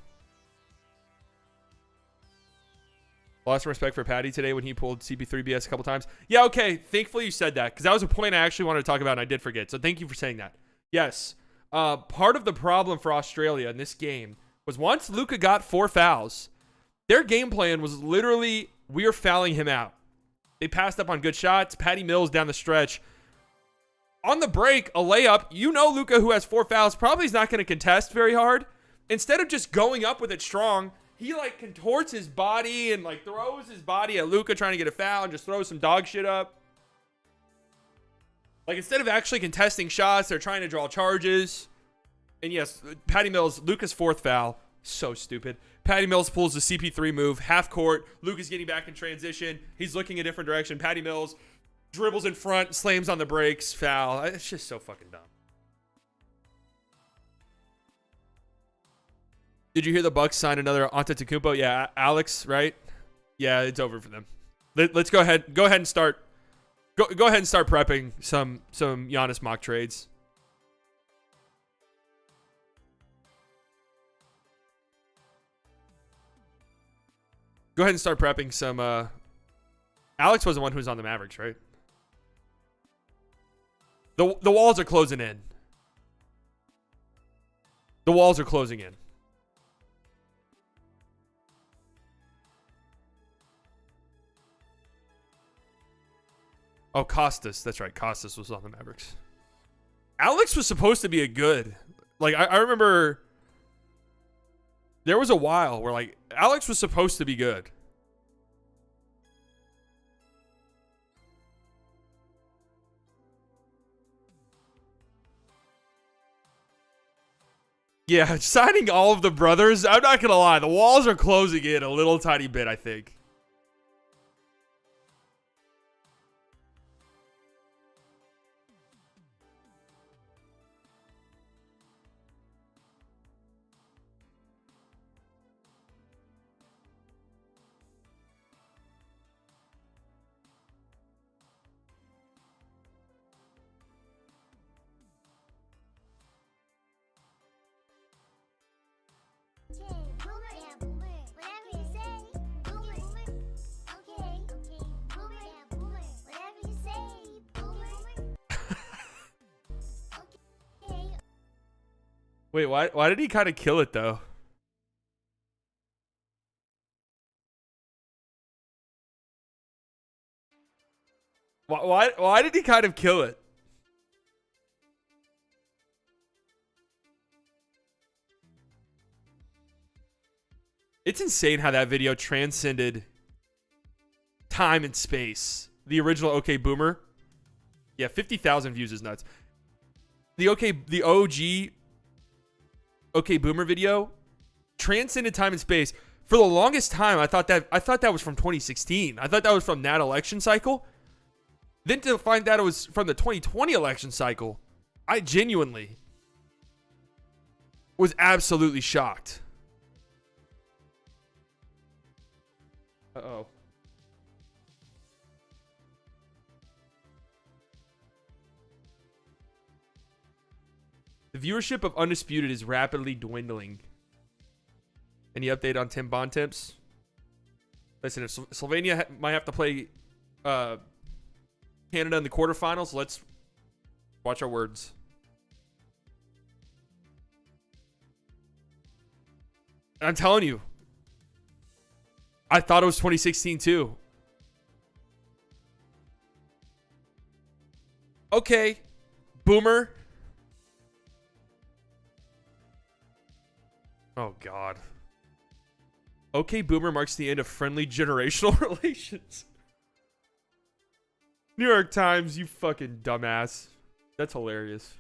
Lost some respect for Patty today when he pulled CP3 BS a couple times. Yeah, okay. Thankfully you said that, because that was a point I actually wanted to talk about and I did forget. So thank you for saying that. Yes. Part of the problem for Australia in this game was once Luka got 4 fouls, their game plan was literally, we're fouling him out. They passed up on good shots. Patty Mills down the stretch. On the break, a layup. You know Luka, who has 4 fouls, probably is not going to contest very hard. Instead of just going up with it strong, he like contorts his body and like throws his body at Luka trying to get a foul and just throws some dog shit up. Like, instead of actually contesting shots, they're trying to draw charges. And yes, Patty Mills, Luka's 4th foul. So stupid. Patty Mills pulls the CP3 move, half court. Luka's getting back in transition. He's looking a different direction. Patty Mills dribbles in front, slams on the brakes, foul. It's just so fucking dumb. Did you hear the Bucks sign another Antetokounmpo? Yeah, Alex, right? Yeah, it's over for them. Let's go ahead and start. Go ahead and start prepping some Giannis mock trades. Go ahead and start prepping some. Alex was the one who was on the Mavericks, right? The walls are closing in. The walls are closing in. Oh, Costas. That's right. Costas was on the Mavericks. Alex was supposed to be a good. Like, I remember there was a while where, like, Alex was supposed to be good. Yeah, signing all of the brothers. I'm not going to lie. The walls are closing in a little tiny bit, I think. Wait, why did he kind of kill it, though? Why did he kind of kill it? It's insane how that video transcended time and space. The original OK Boomer. Yeah, 50,000 views is nuts. The OG OK Boomer video transcended time and space. For the longest time, I thought that was from 2016. I thought that was from that election cycle. Then to find out it was from the 2020 election cycle, I genuinely was absolutely shocked. Uh-oh. The viewership of Undisputed is rapidly dwindling. Any update on Tim Bontemps? Listen, if Slovenia might have to play Canada in the quarterfinals, let's watch our words. And I'm telling you, I thought it was 2016 too. Okay, Boomer. Oh, God. Okay, Boomer marks the end of friendly generational relations. New York Times, you fucking dumbass. That's hilarious.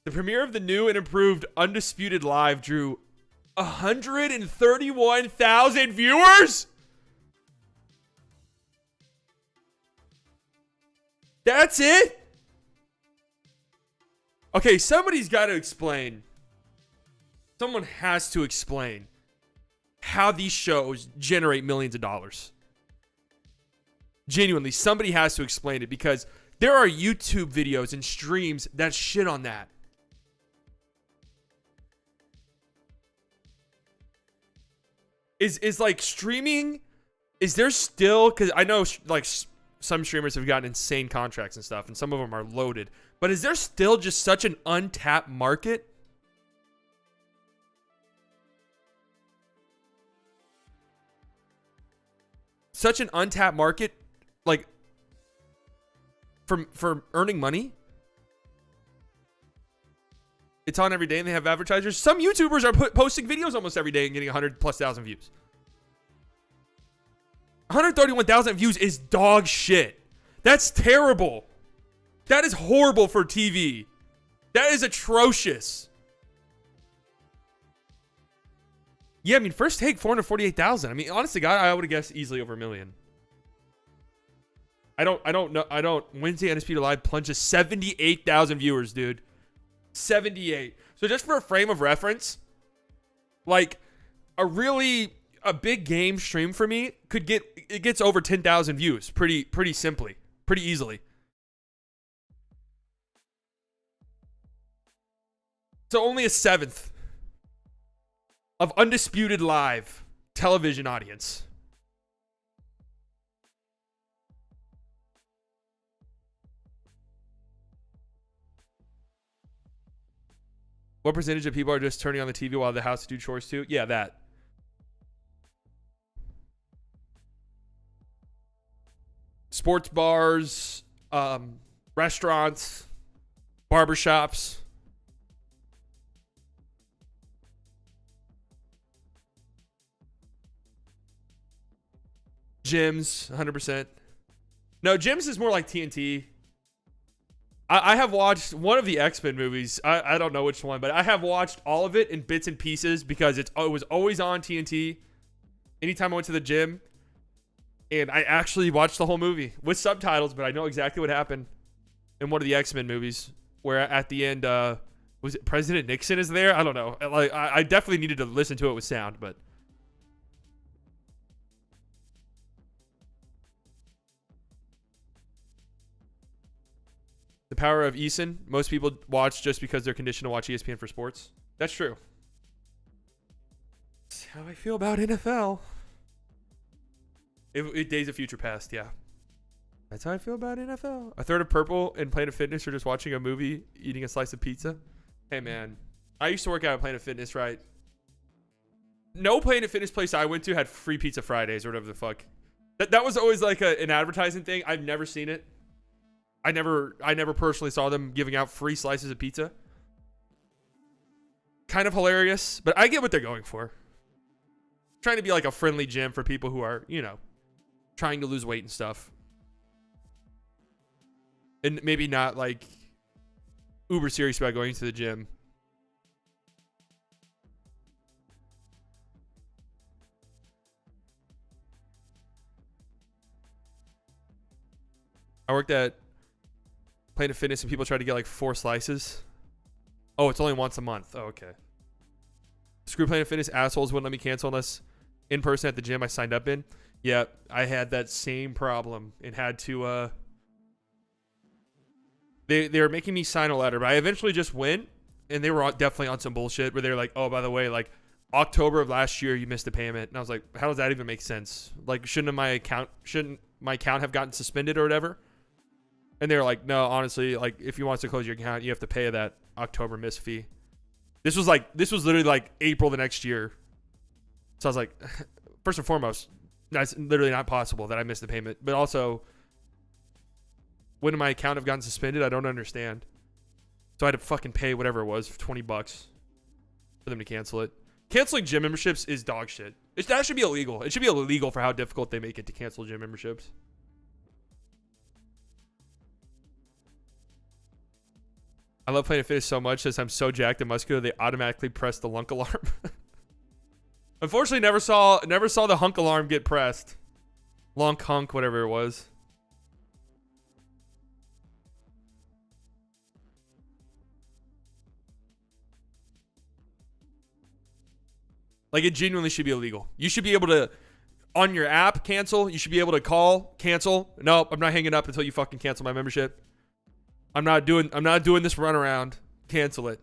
The premiere of the new and improved Undisputed Live drew 131,000 viewers? That's it? Okay, somebody's got to explain. Someone has to explain how these shows generate millions of dollars. Genuinely, somebody has to explain it, because there are YouTube videos and streams that shit on that. Is like streaming, is there still, because I know like some streamers have gotten insane contracts and stuff, and some of them are loaded, but is there still just such an untapped market? Such an untapped market, like, for earning money? It's on every day and they have advertisers. Some YouTubers are posting videos almost every day and getting 100,000+ views. 131,000 views is dog shit. That's terrible. That is horrible for TV. That is atrocious. Yeah, I mean, First Take 448,000. I mean, honestly, God, I would have guessed easily over 1 million. I don't know. Wednesday Undisputed Live plunges 78,000 viewers, dude. 78. So just for a frame of reference, like a big game stream for me gets over 10,000 views pretty simply, pretty easily. So only a seventh of Undisputed Live television audience. What percentage of people are just turning on the TV while the house to do chores too? Yeah, that. Sports bars, restaurants, barbershops. Gyms, 100%. No, gyms is more like TNT. I have watched one of the X-Men movies. I don't know which one, but I have watched all of it in bits and pieces because it was always on TNT anytime I went to the gym. And I actually watched the whole movie with subtitles, but I know exactly what happened in one of the X-Men movies where at the end, was it President Nixon is there? I don't know. Like I definitely needed to listen to it with sound, but the power of ESON. Most people watch just because they're conditioned to watch ESPN for sports. That's true. That's how I feel about NFL. Days of Future Past, yeah. That's how I feel about NFL. A third of Purple and Planet Fitness are just watching a movie, eating a slice of pizza. Hey, man. I used to work out at Planet Fitness, right? No Planet Fitness place I went to had free pizza Fridays or whatever the fuck. That was always like an advertising thing. I've never seen it. I never personally saw them giving out free slices of pizza. Kind of hilarious, but I get what they're going for. Trying to be like a friendly gym for people who are, trying to lose weight and stuff. And maybe not like uber serious about going to the gym. I worked at Planet Fitness and people try to get like 4 slices. Oh, it's only once a month. Oh, okay. Screw Planet Fitness. Assholes wouldn't let me cancel unless in person at the gym I signed up in. Yeah, I had that same problem and had to they were making me sign a letter, but I eventually just went, and they were definitely on some bullshit where they're like, oh, by the way, like October of last year you missed a payment. And I was like, how does that even make sense? Like, shouldn't my account have gotten suspended or whatever? And they were like, no, honestly, like if you want us to close your account, you have to pay that October miss fee. This was literally like April the next year. So I was like, first and foremost, that's literally not possible that I missed the payment. But also, wouldn't my account have gotten suspended? I don't understand. So I had to fucking pay whatever it was, $20 for them to cancel it. Canceling gym memberships is dog shit. That should be illegal. It should be illegal for how difficult they make it to cancel gym memberships. I love Planet Fitness so much since I'm so jacked and muscular, they automatically press the lunk alarm. Unfortunately, never saw the hunk alarm get pressed. Lunk, hunk, whatever it was. Like, it genuinely should be illegal. You should be able to, on your app, cancel. You should be able to call, cancel. Nope, I'm not hanging up until you fucking cancel my membership. I'm not doing this runaround. Cancel it.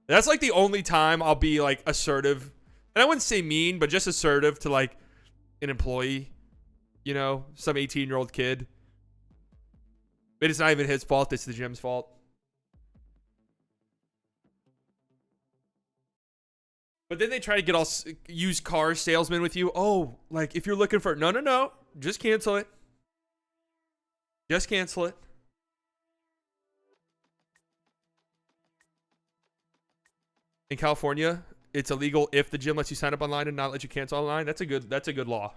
That's like the only time I'll be like assertive. And I wouldn't say mean, but just assertive to like an employee, you know, some 18-year-old kid. But it's not even his fault. It's the gym's fault. But then they try to get all used car salesmen with you. Oh, like if you're looking for... No. Just cancel it. Just cancel it. In California, it's illegal if the gym lets you sign up online and not let you cancel online. That's a good law.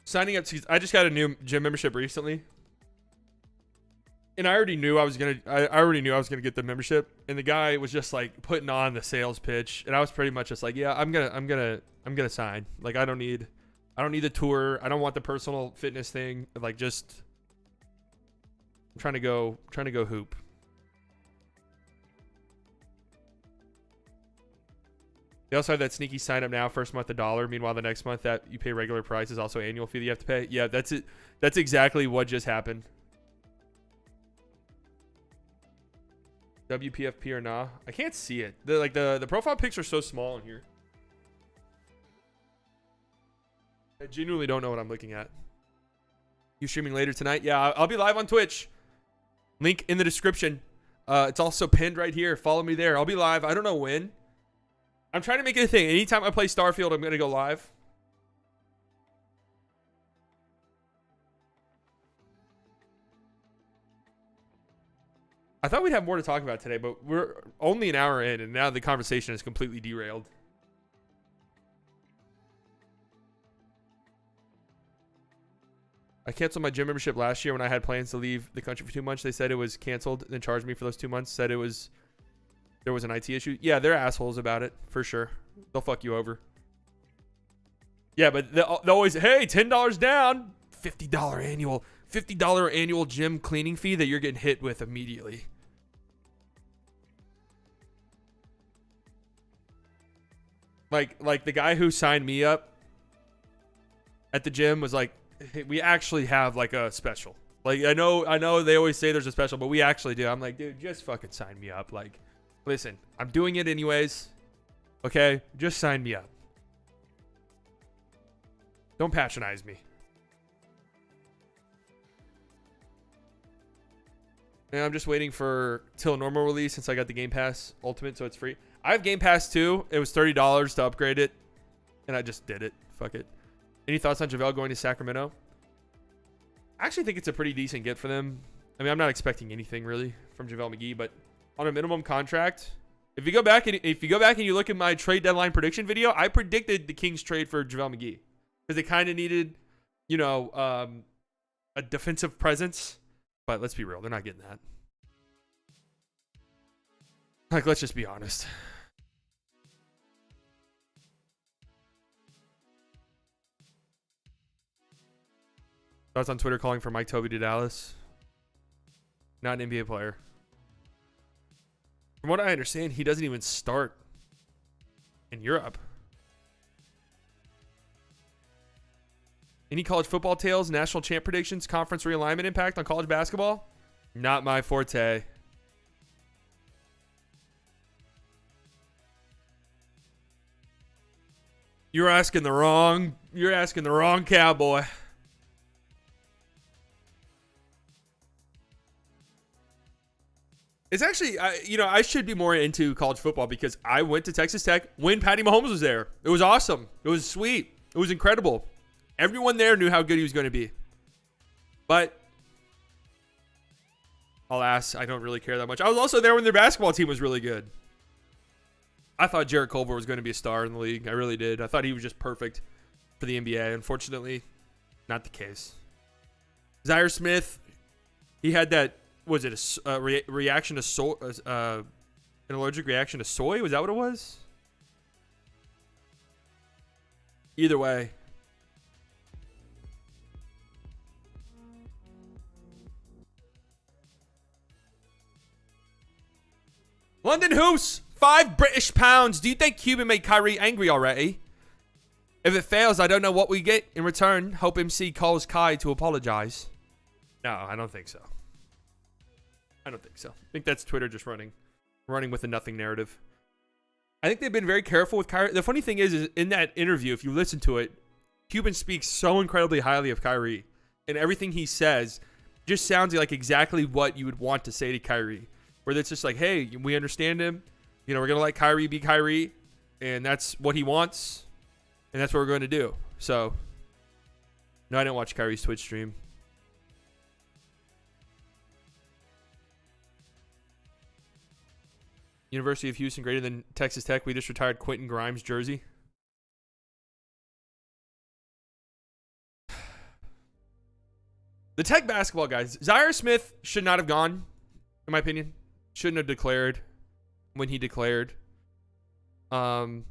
Signing up, I just got a new gym membership recently. And I already knew I was gonna get the membership, and the guy was just like putting on the sales pitch, and I was pretty much just like, yeah, I'm gonna sign. Like, I don't need the tour. I don't want the personal fitness thing. Like, just I'm trying to go hoop. They also have that sneaky sign up now, first month $1. Meanwhile, the next month that you pay regular price is also annual fee that you have to pay. Yeah, that's it. That's exactly what just happened. WPFP or nah? I can't see it. The profile pics are so small in here. I genuinely don't know what I'm looking at. You streaming later tonight? Yeah, I'll be live on Twitch. Link in the description. It's also pinned right here. Follow me there. I'll be live. I don't know when. I'm trying to make it a thing. Anytime I play Starfield, I'm going to go live. I thought we'd have more to talk about today, but we're only an hour in, and now the conversation is completely derailed. I canceled my gym membership last year when I had plans to leave the country for 2 months. They said it was canceled, then charged me for those 2 months. Said there was an IT issue. Yeah, they're assholes about it, for sure. They'll fuck you over. Yeah, but they'll always, hey, $10 down, $50 annual gym cleaning fee that you're getting hit with immediately. Like the guy who signed me up at the gym was like, hey, we actually have like a special. Like, I know they always say there's a special, but we actually do. I'm like, dude, just fucking sign me up. Like, listen, I'm doing it anyways. Okay? Just sign me up. Don't patronize me. And I'm just waiting for till normal release since I got the Game Pass Ultimate, so it's free. I have Game Pass too. It was $30 to upgrade it, and I just did it. Fuck it. Any thoughts on JaVale going to Sacramento? I actually think it's a pretty decent get for them. I mean, I'm not expecting anything really from JaVale McGee, but on a minimum contract, if you go back and you look at my trade deadline prediction video, I predicted the Kings trade for JaVale McGee. because they kind of needed, a defensive presence. But let's be real, they're not getting that. Like, let's just be honest. Thoughts on Twitter calling for Mike Tobey to Dallas? Not an NBA player. From what I understand, he doesn't even start in Europe. Any college football tales, national champ predictions, conference realignment impact on college basketball? Not my forte. You're asking the wrong cowboy. It's actually, I should be more into college football because I went to Texas Tech when Patty Mahomes was there. It was awesome. It was sweet. It was incredible. Everyone there knew how good he was going to be. But, alas, I don't really care that much. I was also there when their basketball team was really good. I thought Jarrett Culver was going to be a star in the league. I really did. I thought he was just perfect for the NBA. Unfortunately, not the case. Zaire Smith, he had that, was it a reaction to soy, an allergic reaction to soy? Was that what it was? Either way. London Hoops, 5 British pounds. Do you think Cuban made Kyrie angry already? If it fails, I don't know what we get in return. Hope MC calls Kai to apologize. No, I don't think so. I think that's Twitter just running with a nothing narrative. I think they've been very careful with Kyrie. The funny thing is in that interview, if you listen to it, Cuban speaks so incredibly highly of Kyrie. And everything he says just sounds like exactly what you would want to say to Kyrie. Where it's just like, hey, we understand him. We're going to let Kyrie be Kyrie. And that's what he wants. And that's what we're going to do. So, no, I didn't watch Kyrie's Twitch stream. University of Houston greater than Texas Tech. We just retired Quentin Grimes jersey. The Tech basketball guys. Zaire Smith should not have gone, in my opinion. Shouldn't have declared when he declared. But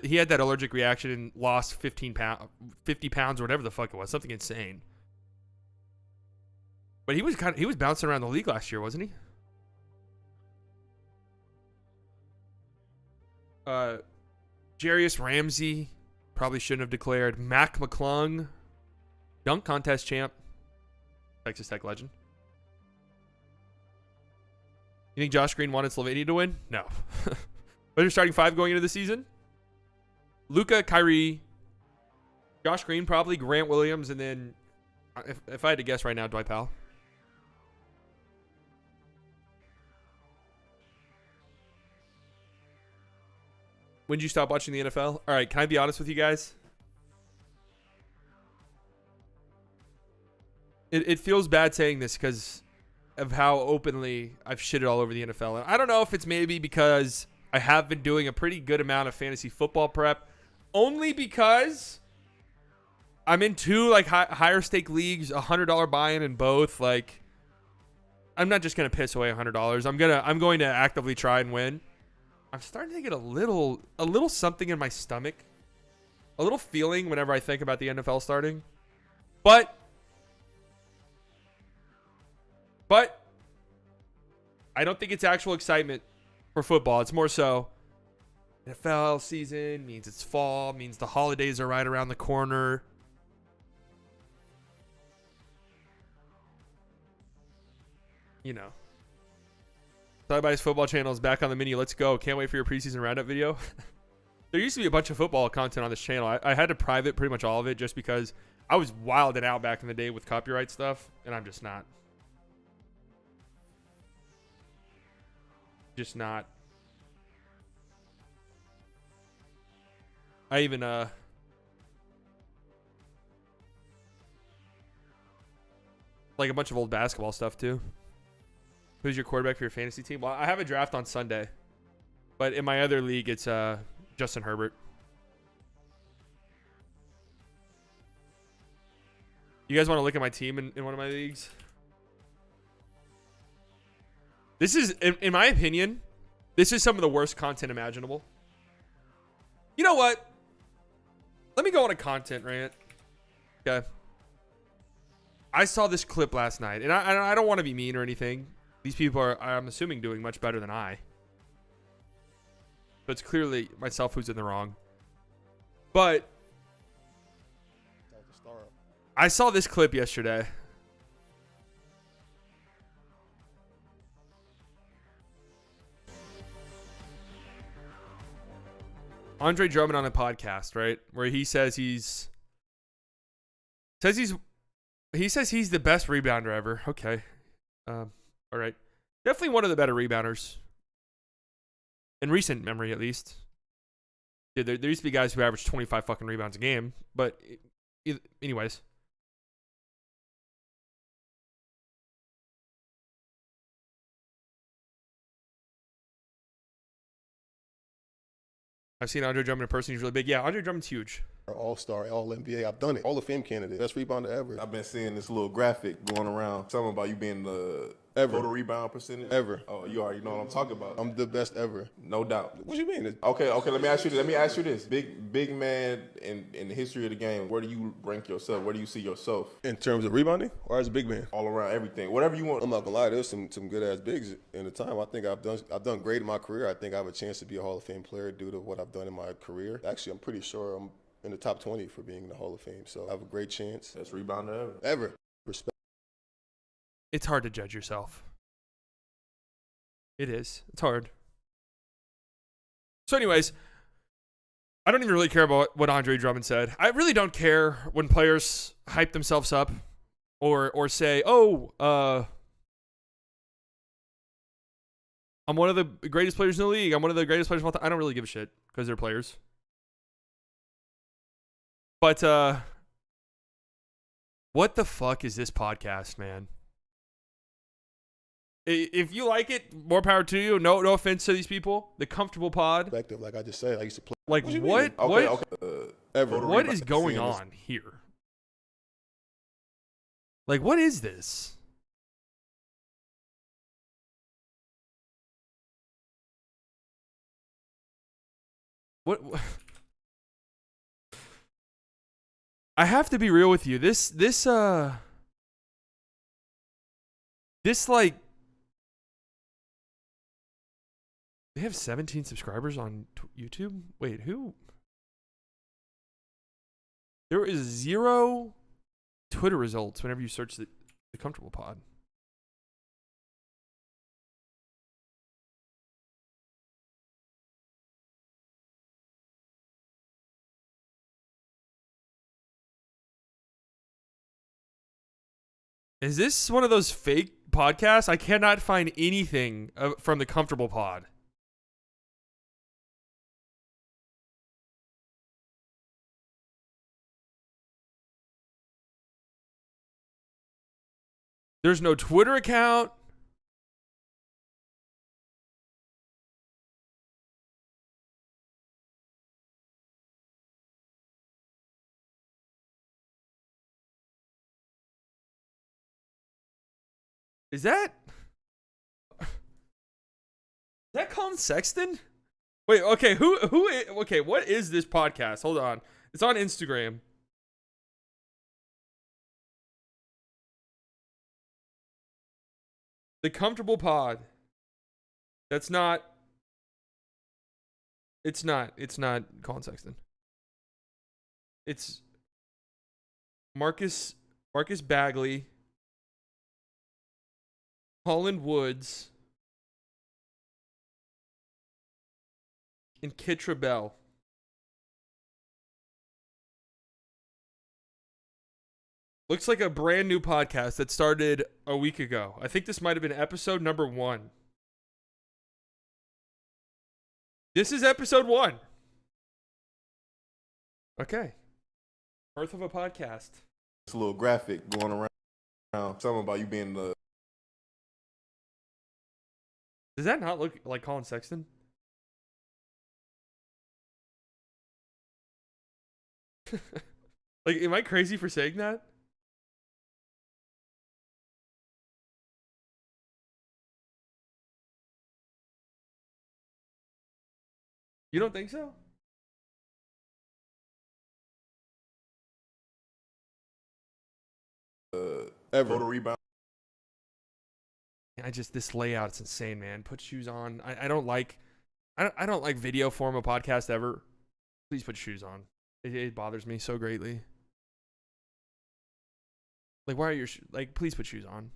he had that allergic reaction and lost 50 pounds or whatever the fuck it was. Something insane. But he was bouncing around the league last year, wasn't he? Jarius Ramsey probably shouldn't have declared. Mac McClung, dunk contest champ, Texas Tech legend. You think Josh Green wanted Slovenia to win? No. But they're starting 5 going into the season. Luka, Kyrie, Josh Green probably, Grant Williams, and then if I had to guess right now, Dwight Powell. When did you stop watching the NFL? All right, can I be honest with you guys? It feels bad saying this because of how openly I've shitted all over the NFL. And I don't know if it's maybe because I have been doing a pretty good amount of fantasy football prep, only because I'm in 2 higher stake leagues, $100 buy-in in both. Like, I'm not just gonna piss away $100. I'm going to actively try and win. I'm starting to get a little something in my stomach, a little feeling whenever I think about the NFL starting, but I don't think it's actual excitement for football. It's more so NFL season means it's fall, means the holidays are right around the corner. Everybody's football channel is back on the menu. Let's go. Can't wait for your preseason roundup video. There used to be a bunch of football content on this channel. I had to private pretty much all of it just because I was wilding out back in the day with copyright stuff, and I'm just not. I even like a bunch of old basketball stuff too. Who's your quarterback for your fantasy team? Well, I have a draft on Sunday, but in my other league, it's Justin Herbert. You guys want to look at my team in one of my leagues? This is, in my opinion, this is some of the worst content imaginable. You know what? Let me go on a content rant. Okay. I saw this clip last night, and I don't want to be mean or anything. These people are, I'm assuming, doing much better than I. But it's clearly myself who's in the wrong. But I saw this clip yesterday. Andre Drummond on a podcast, right? Where he says he says he's the best rebounder ever. Okay. All right. Definitely one of the better rebounders. In recent memory, at least. Yeah, there used to be guys who averaged 25 fucking rebounds a game. But anyways. I've seen Andre Drummond in person. He's really big. Yeah, Andre Drummond's huge. All-Star, All-NBA. I've done it. Hall of Fame candidate. Best rebounder ever. I've been seeing this little graphic going around. Something about you being the total rebound percentage. Ever. Oh, you already know what I'm talking about. I'm the best ever. No doubt. What you mean? Okay. Let me ask you this. Big man in the history of the game. Where do you rank yourself? Where do you see yourself? In terms of rebounding or as a big man? All around everything. Whatever you want. I'm not gonna lie. There's some good ass bigs in the time. I think I've done great in my career. I think I have a chance to be a Hall of Fame player due to what I've done in my career. Actually, I'm pretty sure I'm in the top 20 for being in the Hall of Fame. So I have a great chance. Best rebounder ever. Ever. Respect. It's hard to judge yourself. It is. It's hard. So anyways, I don't even really care about what Andre Drummond said. I really don't care when players hype themselves up or say, oh, I'm one of the greatest players in the league. I'm one of the greatest players of all time. I don't really give a shit because they're players. But what the fuck is this podcast, man? If you like it, more power to you. No offense to these people. The comfortable pod. Perspective, like I just said, I used to play. Like what? Ever. What is going on here? Like, what is this? What? I have to be real with you. This like, they have 17 subscribers on YouTube? Wait, who? There is 0 Twitter results whenever you search the Comfortable Pod. Is this one of those fake podcasts? I cannot find anything from the Comfortable Pod. There's no Twitter account. Is that Colin Sexton? Wait, okay, okay, what is this podcast? Hold on. It's on Instagram. The Comfortable Pod. It's not Colin Sexton. It's Marcus Bagley, Holland Woods, and Kitra Bell. Looks like a brand new podcast that started a week ago. I think this might have been episode number 1. This is episode 1. Okay. Birth of a podcast. This little graphic going around. Something about you being the. Does that not look like Colin Sexton? Like, am I crazy for saying that? You don't think so? Ever. Total rebound. This layout, it's insane, man. Put shoes on. I don't like video form of podcast ever. Please put shoes on. It bothers me so greatly. Like, why are your please put shoes on.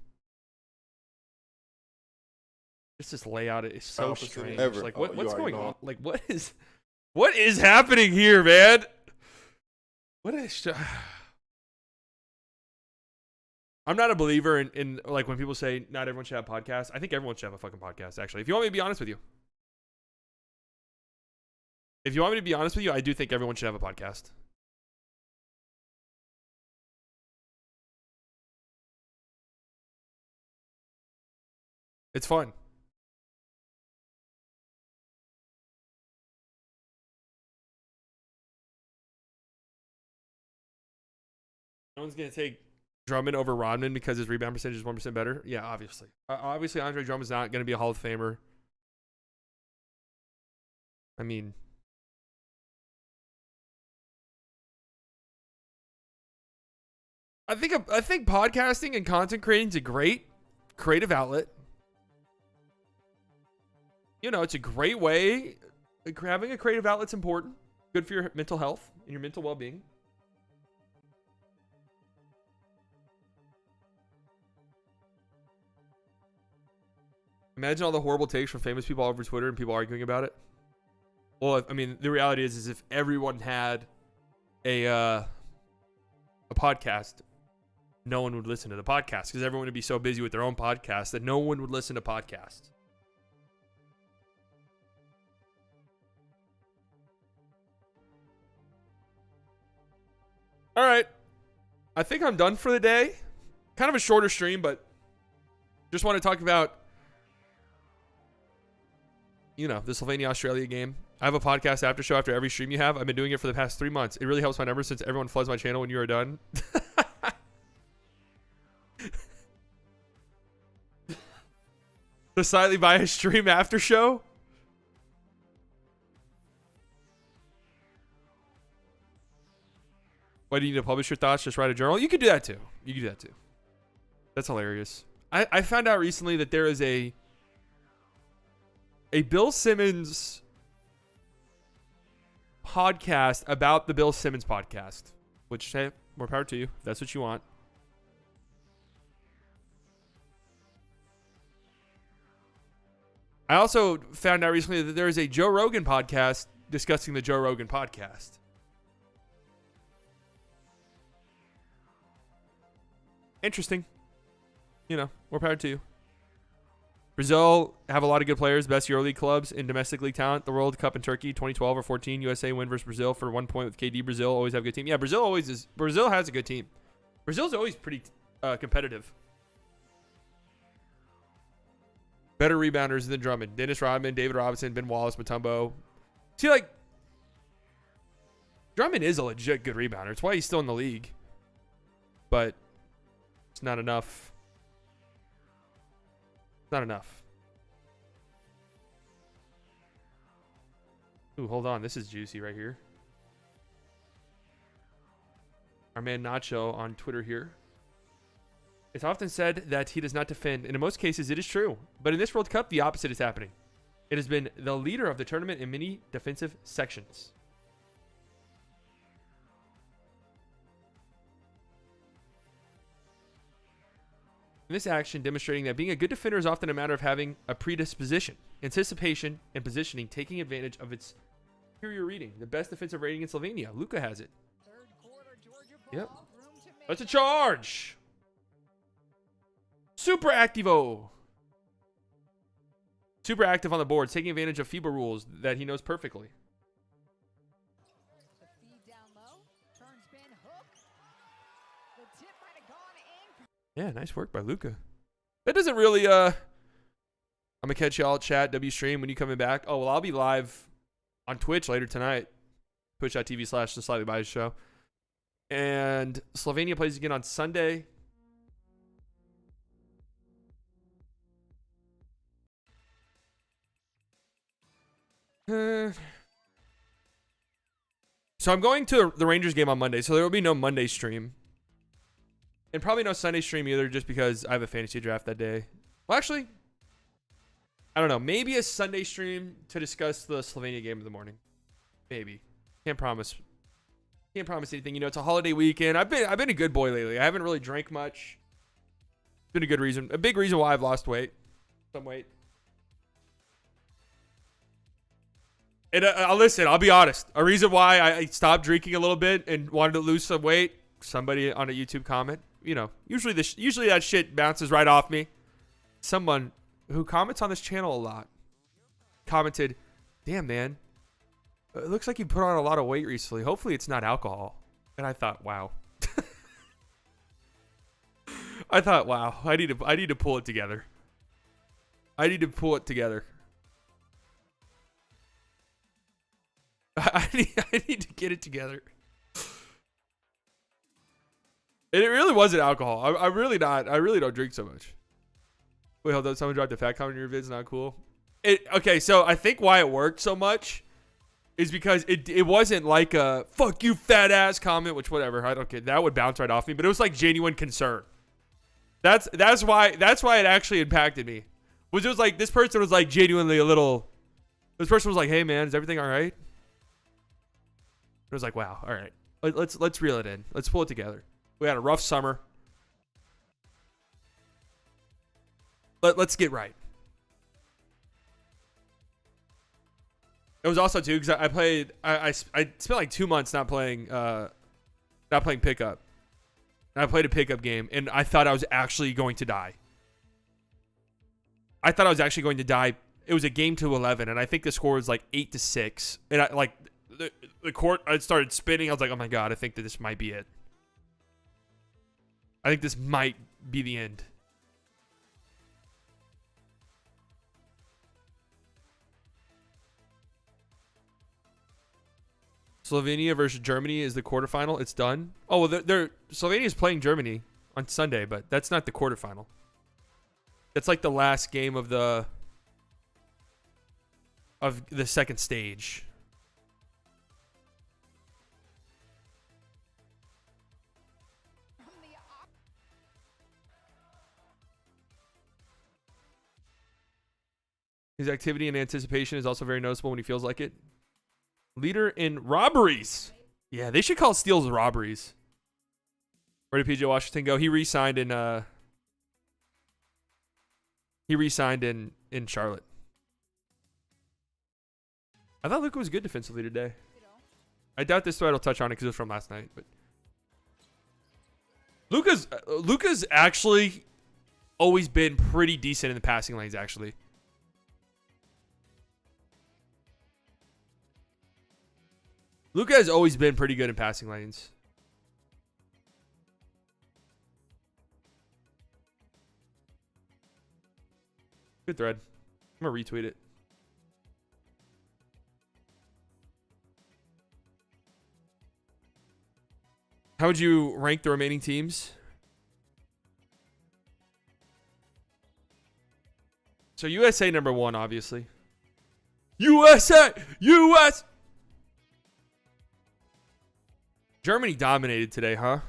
Just this layout is so strange. Ever. Like, what's going on? Like, what is happening here, man? What is? I'm not a believer in like when people say not everyone should have podcasts. I think everyone should have a fucking podcast, actually. If you want me to be honest with you. I do think everyone should have a podcast. It's fun. No one's going to take Drummond over Rodman because his rebound percentage is 1% better. Yeah, obviously. Obviously, Andre Drummond's not going to be a Hall of Famer. I mean, I think podcasting and content creating is a great creative outlet. You know, it's a great way. Having a creative outlet's important. Good for your mental health and your mental well-being. Imagine all the horrible takes from famous people all over Twitter and people arguing about it. Well, I mean, the reality is if everyone had a podcast, no one would listen to the podcast because everyone would be so busy with their own podcast that no one would listen to podcasts. All right. I think I'm done for the day. Kind of a shorter stream, but just want to talk about, you know, the Slovenia-Australia game. I have a podcast after show after every stream you have. I've been doing it for the past 3 months. It really helps my numbers since everyone floods my channel when you are done. The slightly biased stream after show. Why do you need to publish your thoughts? Just write a journal? You could do that too. That's hilarious. I found out recently that there is a Bill Simmons podcast about the Bill Simmons podcast, which, hey, more power to you if that's what you want. I also found out recently that there is a Joe Rogan podcast discussing the Joe Rogan podcast. Interesting. You know, more power to you. Brazil have a lot of good players, best EuroLeague clubs in domestic league talent. The World Cup in Turkey, 2012 or 14, USA win versus Brazil for 1 point with KD. Brazil always have a good team. Yeah, Brazil has a good team. Brazil's always pretty competitive. Better rebounders than Drummond. Dennis Rodman, David Robinson, Ben Wallace, Mutombo. See, like, Drummond is a legit good rebounder. It's why he's still in the league. But it's not enough. Not enough. Ooh, hold on. This is juicy right here. Our man Nacho on Twitter here. It's often said that he does not defend, and in most cases it is true. But in this World Cup, the opposite is happening. It has been the leader of the tournament in many defensive sections. In this action, demonstrating that being a good defender is often a matter of having a predisposition, anticipation, and positioning, taking advantage of its superior reading. The best defensive rating in Slovenia. Luka has it. Yep. That's a charge. Super activo. Super active on the boards, taking advantage of FIBA rules that he knows perfectly. Yeah, nice work by Luka. That doesn't really, I'm going to catch y'all at chat, W stream when you coming back. Oh, well, I'll be live on Twitch later tonight. Twitch.tv/The Slightly Biased Show. And Slovenia plays again on Sunday. So I'm going to the Rangers game on Monday, so there will be no Monday stream. And probably no Sunday stream either, just because I have a fantasy draft that day. Well, actually, I don't know. Maybe a Sunday stream to discuss the Slovenia game in the morning. Maybe. Can't promise. Can't promise anything. You know, it's a holiday weekend. I've been a good boy lately. I haven't really drank much. It's been a good reason. A big reason why I've lost weight. Some weight. And listen, I'll be honest. A reason why I stopped drinking a little bit and wanted to lose some weight. Somebody on a YouTube comment. You know, usually that shit bounces right off me. Someone who comments on this channel a lot commented, "Damn, man, it looks like you put on a lot of weight recently. Hopefully it's not alcohol." And I thought, wow. I need to pull it together. I need to pull it together. I need to get it together. And it really wasn't alcohol. I'm really not. I really don't drink so much. Wait, hold on. Someone dropped a fat comment in your vids. Not cool. Okay, so I think why it worked so much is because it wasn't like a "fuck you, fat ass" comment, which whatever. I don't care. That would bounce right off me. But it was like genuine concern. That's why it actually impacted me. It was like this person was like genuinely a little. This person was like, "Hey man, is everything all right?" It was like, "Wow, all right. Let's reel it in. Let's pull it together. We had a rough summer. Let's get right." It was also too because I spent like 2 months not playing pickup. And I played a pickup game and I thought I was actually going to die. It was a game to 11 and I think the score was like 8-6. And I like the court. I started spinning. I was like, "Oh my god, I think that this might be it. I think this might be the end." Slovenia versus Germany is the quarterfinal. It's done. Oh, well, Slovenia is playing Germany on Sunday, but that's not the quarterfinal. That's like the last game of the second stage. His activity and anticipation is also very noticeable when he feels like it. Leader in robberies. Yeah, they should call steals robberies. Where did PJ Washington go? He re-signed in Charlotte. I thought Luka was good defensively today. I doubt this thread will touch on it because it was from last night, but Luka's actually always been pretty decent in the passing lanes, actually. Luka has always been pretty good in passing lanes. Good thread. I'm going to retweet it. How would you rank the remaining teams? So USA number 1, obviously. USA! US! Germany dominated today, huh?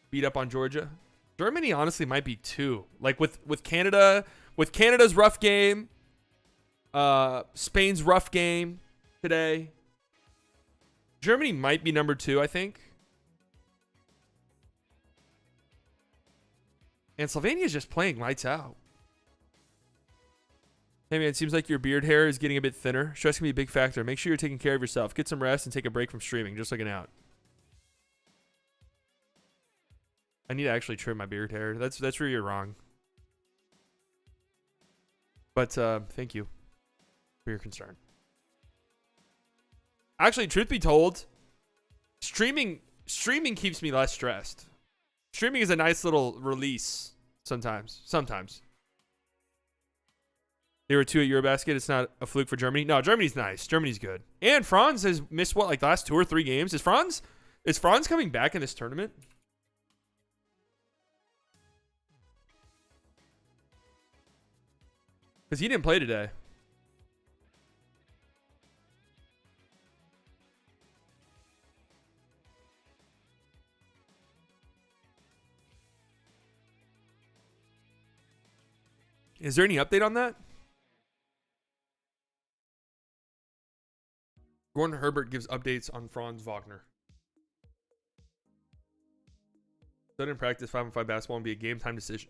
Beat up on Georgia. Germany honestly might be 2. Like with Canada, with Canada's rough game, Spain's rough game today. Germany might be number 2, I think. And Slovenia is just playing lights out. Hey man, it seems like your beard hair is getting a bit thinner. Stress can be a big factor. Make sure you're taking care of yourself. Get some rest and take a break from streaming. Just looking out. I need to actually trim my beard hair. That's where you're wrong. But thank you for your concern. Actually, truth be told, streaming keeps me less stressed. Streaming is a nice little release sometimes. They were 2 at Eurobasket. It's not a fluke for Germany. No, Germany's nice. Germany's good. And Franz has missed what, like the last 2 or 3 games? Is Franz coming back in this tournament? Because he didn't play today. Is there any update on that? Gordon Herbert gives updates on Franz Wagner. Sudden practice 5-on-5 basketball and be a game time decision.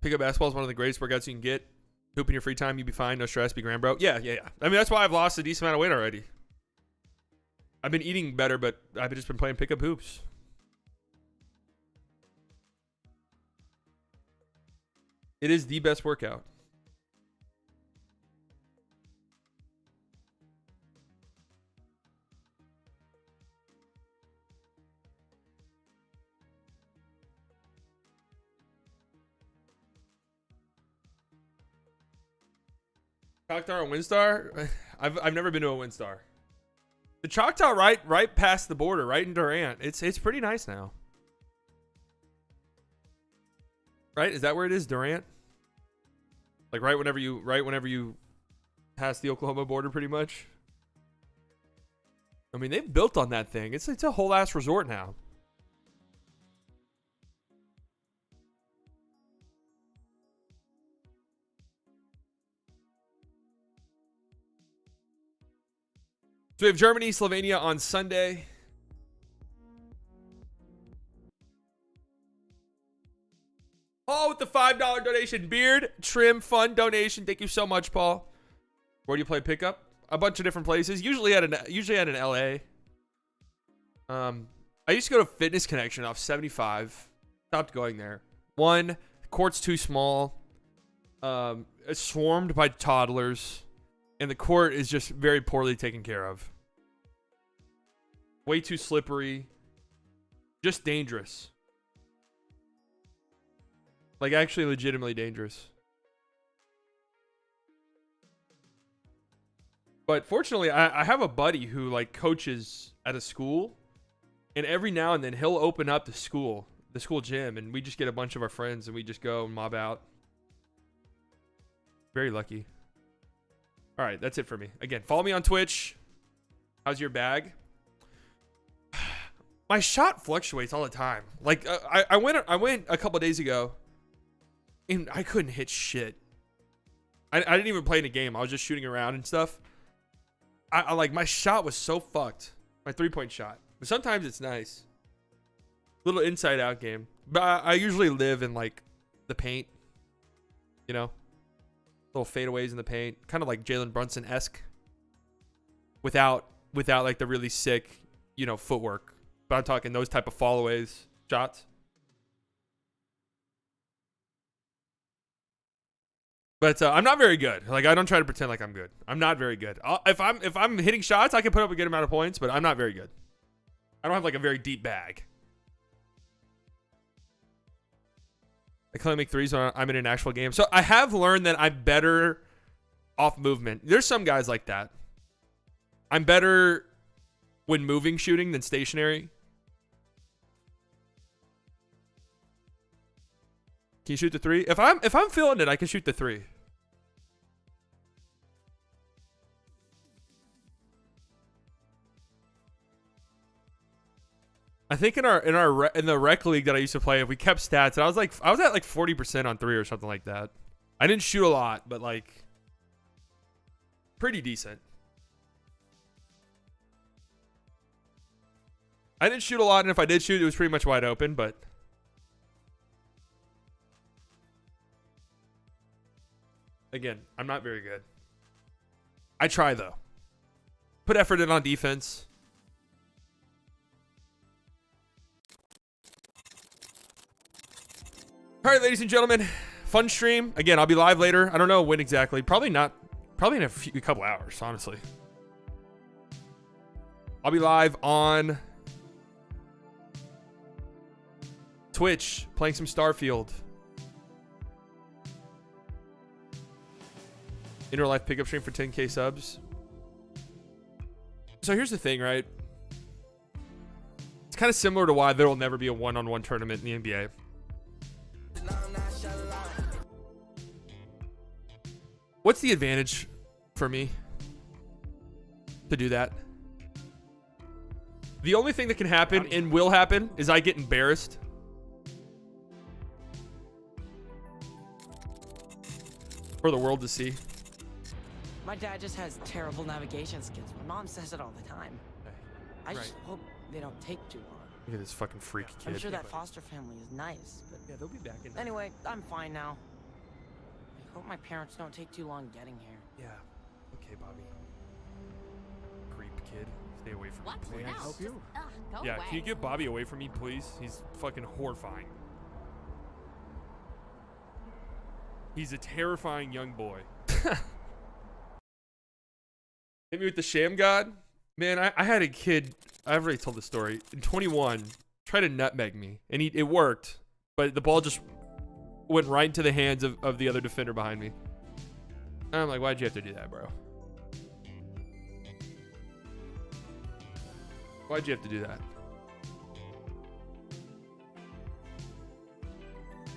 Pickup basketball is one of the greatest workouts you can get. Hoop in your free time, you'll be fine. No stress, be grand, bro. Yeah. I mean, that's why I've lost a decent amount of weight already. I've been eating better, but I've just been playing pickup hoops. It is the best workout. Choctaw or Windstar? I've never been to a Windstar. The Choctaw right past the border, right in Durant. It's pretty nice now. Right? Is that where it is? Durant? Like right whenever you pass the Oklahoma border pretty much. I mean, they've built on that thing. It's a whole ass resort now. So we have Germany, Slovenia on Sunday. Paul with the $5 donation. Beard trim fund donation. Thank you so much, Paul. Where do you play pickup? A bunch of different places. Usually at an LA. I used to go to Fitness Connection off 75. Stopped going there. One, the court's too small. It's swarmed by toddlers. And the court is just very poorly taken care of. Way too slippery. Just dangerous. Like, actually legitimately dangerous. But fortunately, I have a buddy who, like, coaches at a school. And every now and then, he'll open up the school gym. And we just get a bunch of our friends and we just go and mob out. Very lucky. All right, that's it for me. Again, follow me on Twitch. How's your bag? My shot fluctuates all the time. Like I went a couple days ago, and I couldn't hit shit. I didn't even play in a game. I was just shooting around and stuff. I like my shot was so fucked. My 3-point shot. But sometimes it's nice. Little inside out game. But I usually live in like the paint. You know. Little fadeaways in the paint, kind of like Jalen Brunson-esque, without like the really sick, you know, footwork. But I'm talking those type of followaways shots. But I'm not very good. Like, I don't try to pretend like I'm good. I'm not very good. If I'm hitting shots, I can put up a good amount of points, but I'm not very good. I don't have like a very deep bag. I can only make threes when I'm in an actual game. So I have learned that I'm better off movement. There's some guys like that. I'm better when moving shooting than stationary. Can you shoot the three? If I'm feeling it, I can shoot the three. I think in the rec league that I used to play, if we kept stats, and I was at like 40% on three or something like that. I didn't shoot a lot, but like pretty decent. I didn't shoot a lot, and if I did shoot, it was pretty much wide open, but again, I'm not very good. I try though. Put effort in on defense. All right, ladies and gentlemen, fun stream. Again, I'll be live later. I don't know when exactly. Probably in a couple hours, honestly. I'll be live on Twitch playing some Starfield. In real life pickup stream for 10K subs. So here's the thing, right? It's kind of similar to why there will never be a one-on-one tournament in the NBA. What's the advantage for me to do that? The only thing that can happen and will happen is I get embarrassed for the world to see. My dad just has terrible navigation skills. My mom says it all the time. I just hope they don't take too long. Look at this fucking freak kid. I'm sure that foster family is nice, but Yeah, they'll be back in there. anyway, I'm fine now. I hope my parents don't take too long getting here. Yeah. Okay, Bobby. Creep kid. Stay away from What? me, please. No. help you? Just, go Yeah, away. can you get Bobby away from me, please? He's fucking horrifying. He's a terrifying young boy. Hit me with the sham god. Man, I had a kid. I've already told the story. In 21, tried to nutmeg me, and it worked, but the ball just went right into the hands of the other defender behind me. And I'm like, why'd you have to do that, bro? Why'd you have to do that?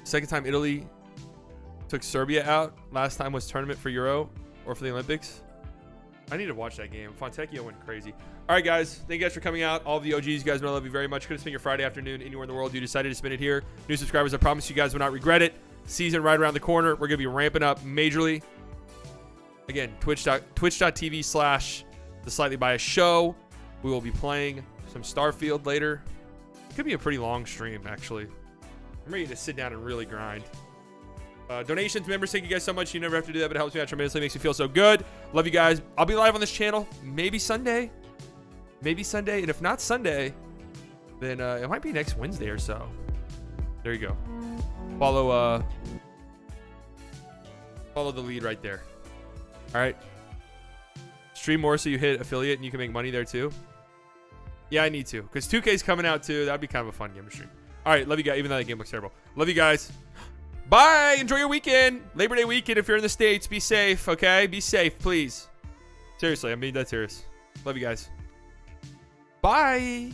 Second time Italy took Serbia out. Last time was tournament for Euro or for the Olympics. I need to watch that game. Fontecchio went crazy. All right, guys. Thank you guys for coming out. All of the OGs, you guys know I love you very much. Could have spent your Friday afternoon anywhere in the world. You decided to spend it here. New subscribers, I promise you guys will not regret it. Season right around the corner. We're going to be ramping up majorly. Again, twitch.tv/The Slightly Biased Show. We will be playing some Starfield later. It could be a pretty long stream, actually. I'm ready to sit down and really grind. Donations, members, thank you guys so much. You never have to do that, but it helps me out tremendously. Makes me feel so good. Love you guys. I'll be live on this channel maybe Sunday. Maybe Sunday. And if not Sunday, then it might be next Wednesday or so. There you go. Follow the lead right there. All right. Stream more so you hit affiliate and you can make money there too. Yeah, I need to. Because 2K's coming out too. That'd be kind of a fun game to stream. All right. Love you guys. Even though that game looks terrible. Love you guys. Bye. Enjoy your weekend. Labor Day weekend. If you're in the States, be safe. Okay? Be safe, please. Seriously. I'm being dead serious. Love you guys. Bye.